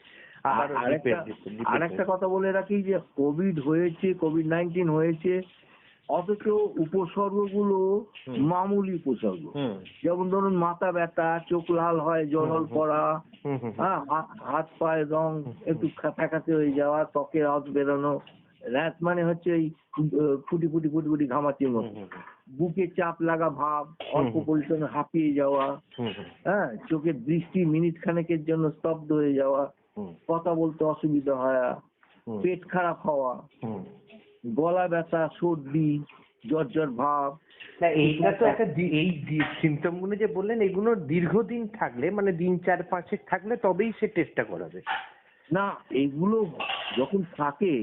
আর একটা কথা বলে রাখি, যে কোভিড হয়েছে, কোভিড-19 হয়েছে, অথচ উপসর্গগুলো মামুলি উপসর্গ। যেমন ধরুন মাথা ব্যথা, চোখ লাল হয়, জল পড়া, হাত পায়ের রং একটু ফ্যাকাশে হয়ে যাওয়া, ত্বকের রস বেরোনো, র্যাশ মানে হচ্ছে এই ফুটি ফুটি ফুটি ফুটি ঘামাচির মতো, বুকে চাপ লাগা ভাব, অল্প পরিশ্রমে হাঁপিয়ে যাওয়া, চোখের দৃষ্টি মিনিট খানেকের জন্য স্তব্ধ হয়ে যাওয়া, কথা বলতে অসুবিধা হয়, পেট খারাপ হওয়া, গলা ব্যথা, সর্দি, জ্বর ভাব। এইটা তো একটা, এই সিমটম গুলো যে বললেন, এগুলো দীর্ঘদিন থাকলে, মানে দিন 4-5 থাকলে তবেই সে টেস্টটা করাবে। না, এগুলো যখন থাকে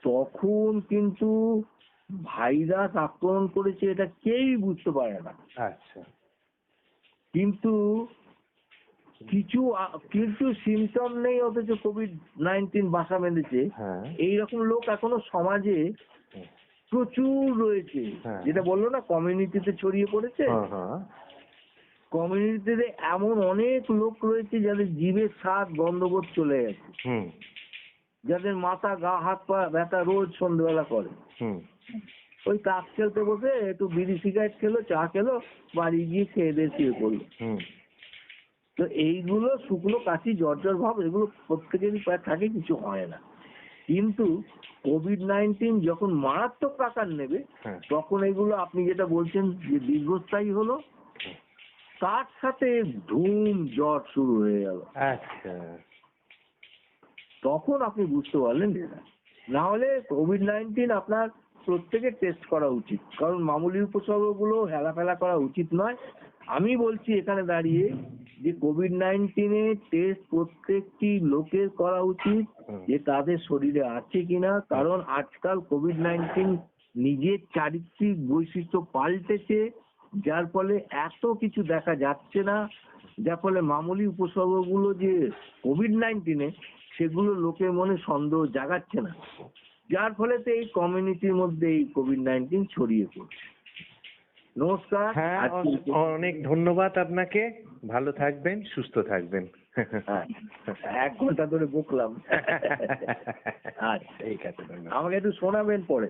তখন কিন্তু ভাইরাস আক্রমণ করেছে এটা কেউই বুঝতে পারে না। আচ্ছা, কিন্তু কিছু সিমটম নেই, অথচ কোভিড-19 বাসা বেঁধেছে, এইরকম লোক এখনো সমাজে প্রচুর রয়েছে। যেটা বললো না, কমিউনিটিতে ছড়িয়ে পড়েছে। কমিউনিটিতে এমন অনেক লোক রয়েছে যাদের জিভের স্বাদ গন্ধবোধ চলে গেছে, যাদের মাথা গা হাত পা ব্যথা রোজ সন্ধ্যেবেলা করে। ওই তাস খেলতে বসে একটু বিড়ি সিগারেট খেলো, চা খেলো, বাড়ি গিয়ে খেয়ে দিয়ে শুয়ে পড়লো। তো এইগুলো শুকনো কাশি, জ্বর ভাব, এগুলো প্রত্যেকেরই প্রায় থাকে, কিছু হয় না। কিন্তু কোভিড-19 যখন মারাত্মক আকার নেবে, তখন এগুলো আপনি যেটা বলছেন যে দীর্ঘস্থায়ী হলো, তার সাথে ধুম জ্বর শুরু হয়ে গেল। আচ্ছা, তখন আপনি বুঝতে পারলেন যেটা। না হলে কোভিড-19 আপনার প্রত্যেকের টেস্ট করা উচিত, কারণ মামুলি উপসর্গগুলো হেলাফেলা করা উচিত নয়। আমি বলছি এখানে দাঁড়িয়ে যে কোভিড-19 টেস্ট প্রত্যেকটি লোকের করা উচিত, যে তাদের শরীরে আছে কিনা। কারণ আজকাল কোভিড-19 নিজের চারিত্রিক বৈশিষ্ট্য পাল্টেছে, যার ফলে এত কিছু দেখা যাচ্ছে না, যার ফলে মামুলি উপসর্গগুলো যে কোভিড-19 সেগুলো লোকের মনে সন্দেহ জাগাচ্ছে না, যার ফলে তো এই কমিউনিটির মধ্যে এই কোভিড-19 ছড়িয়ে পড়ছে। নমস্কার। হ্যাঁ, অনেক ধন্যবাদ আপনাকে। ভালো থাকবেন, সুস্থ থাকবেন। হ্যাঁ, 1 ঘন্টা ধরে বকলাম। আচ্ছা, ঠিক আছে, ধন্যবাদ। আমাকে একটু শোনাবেন পরে।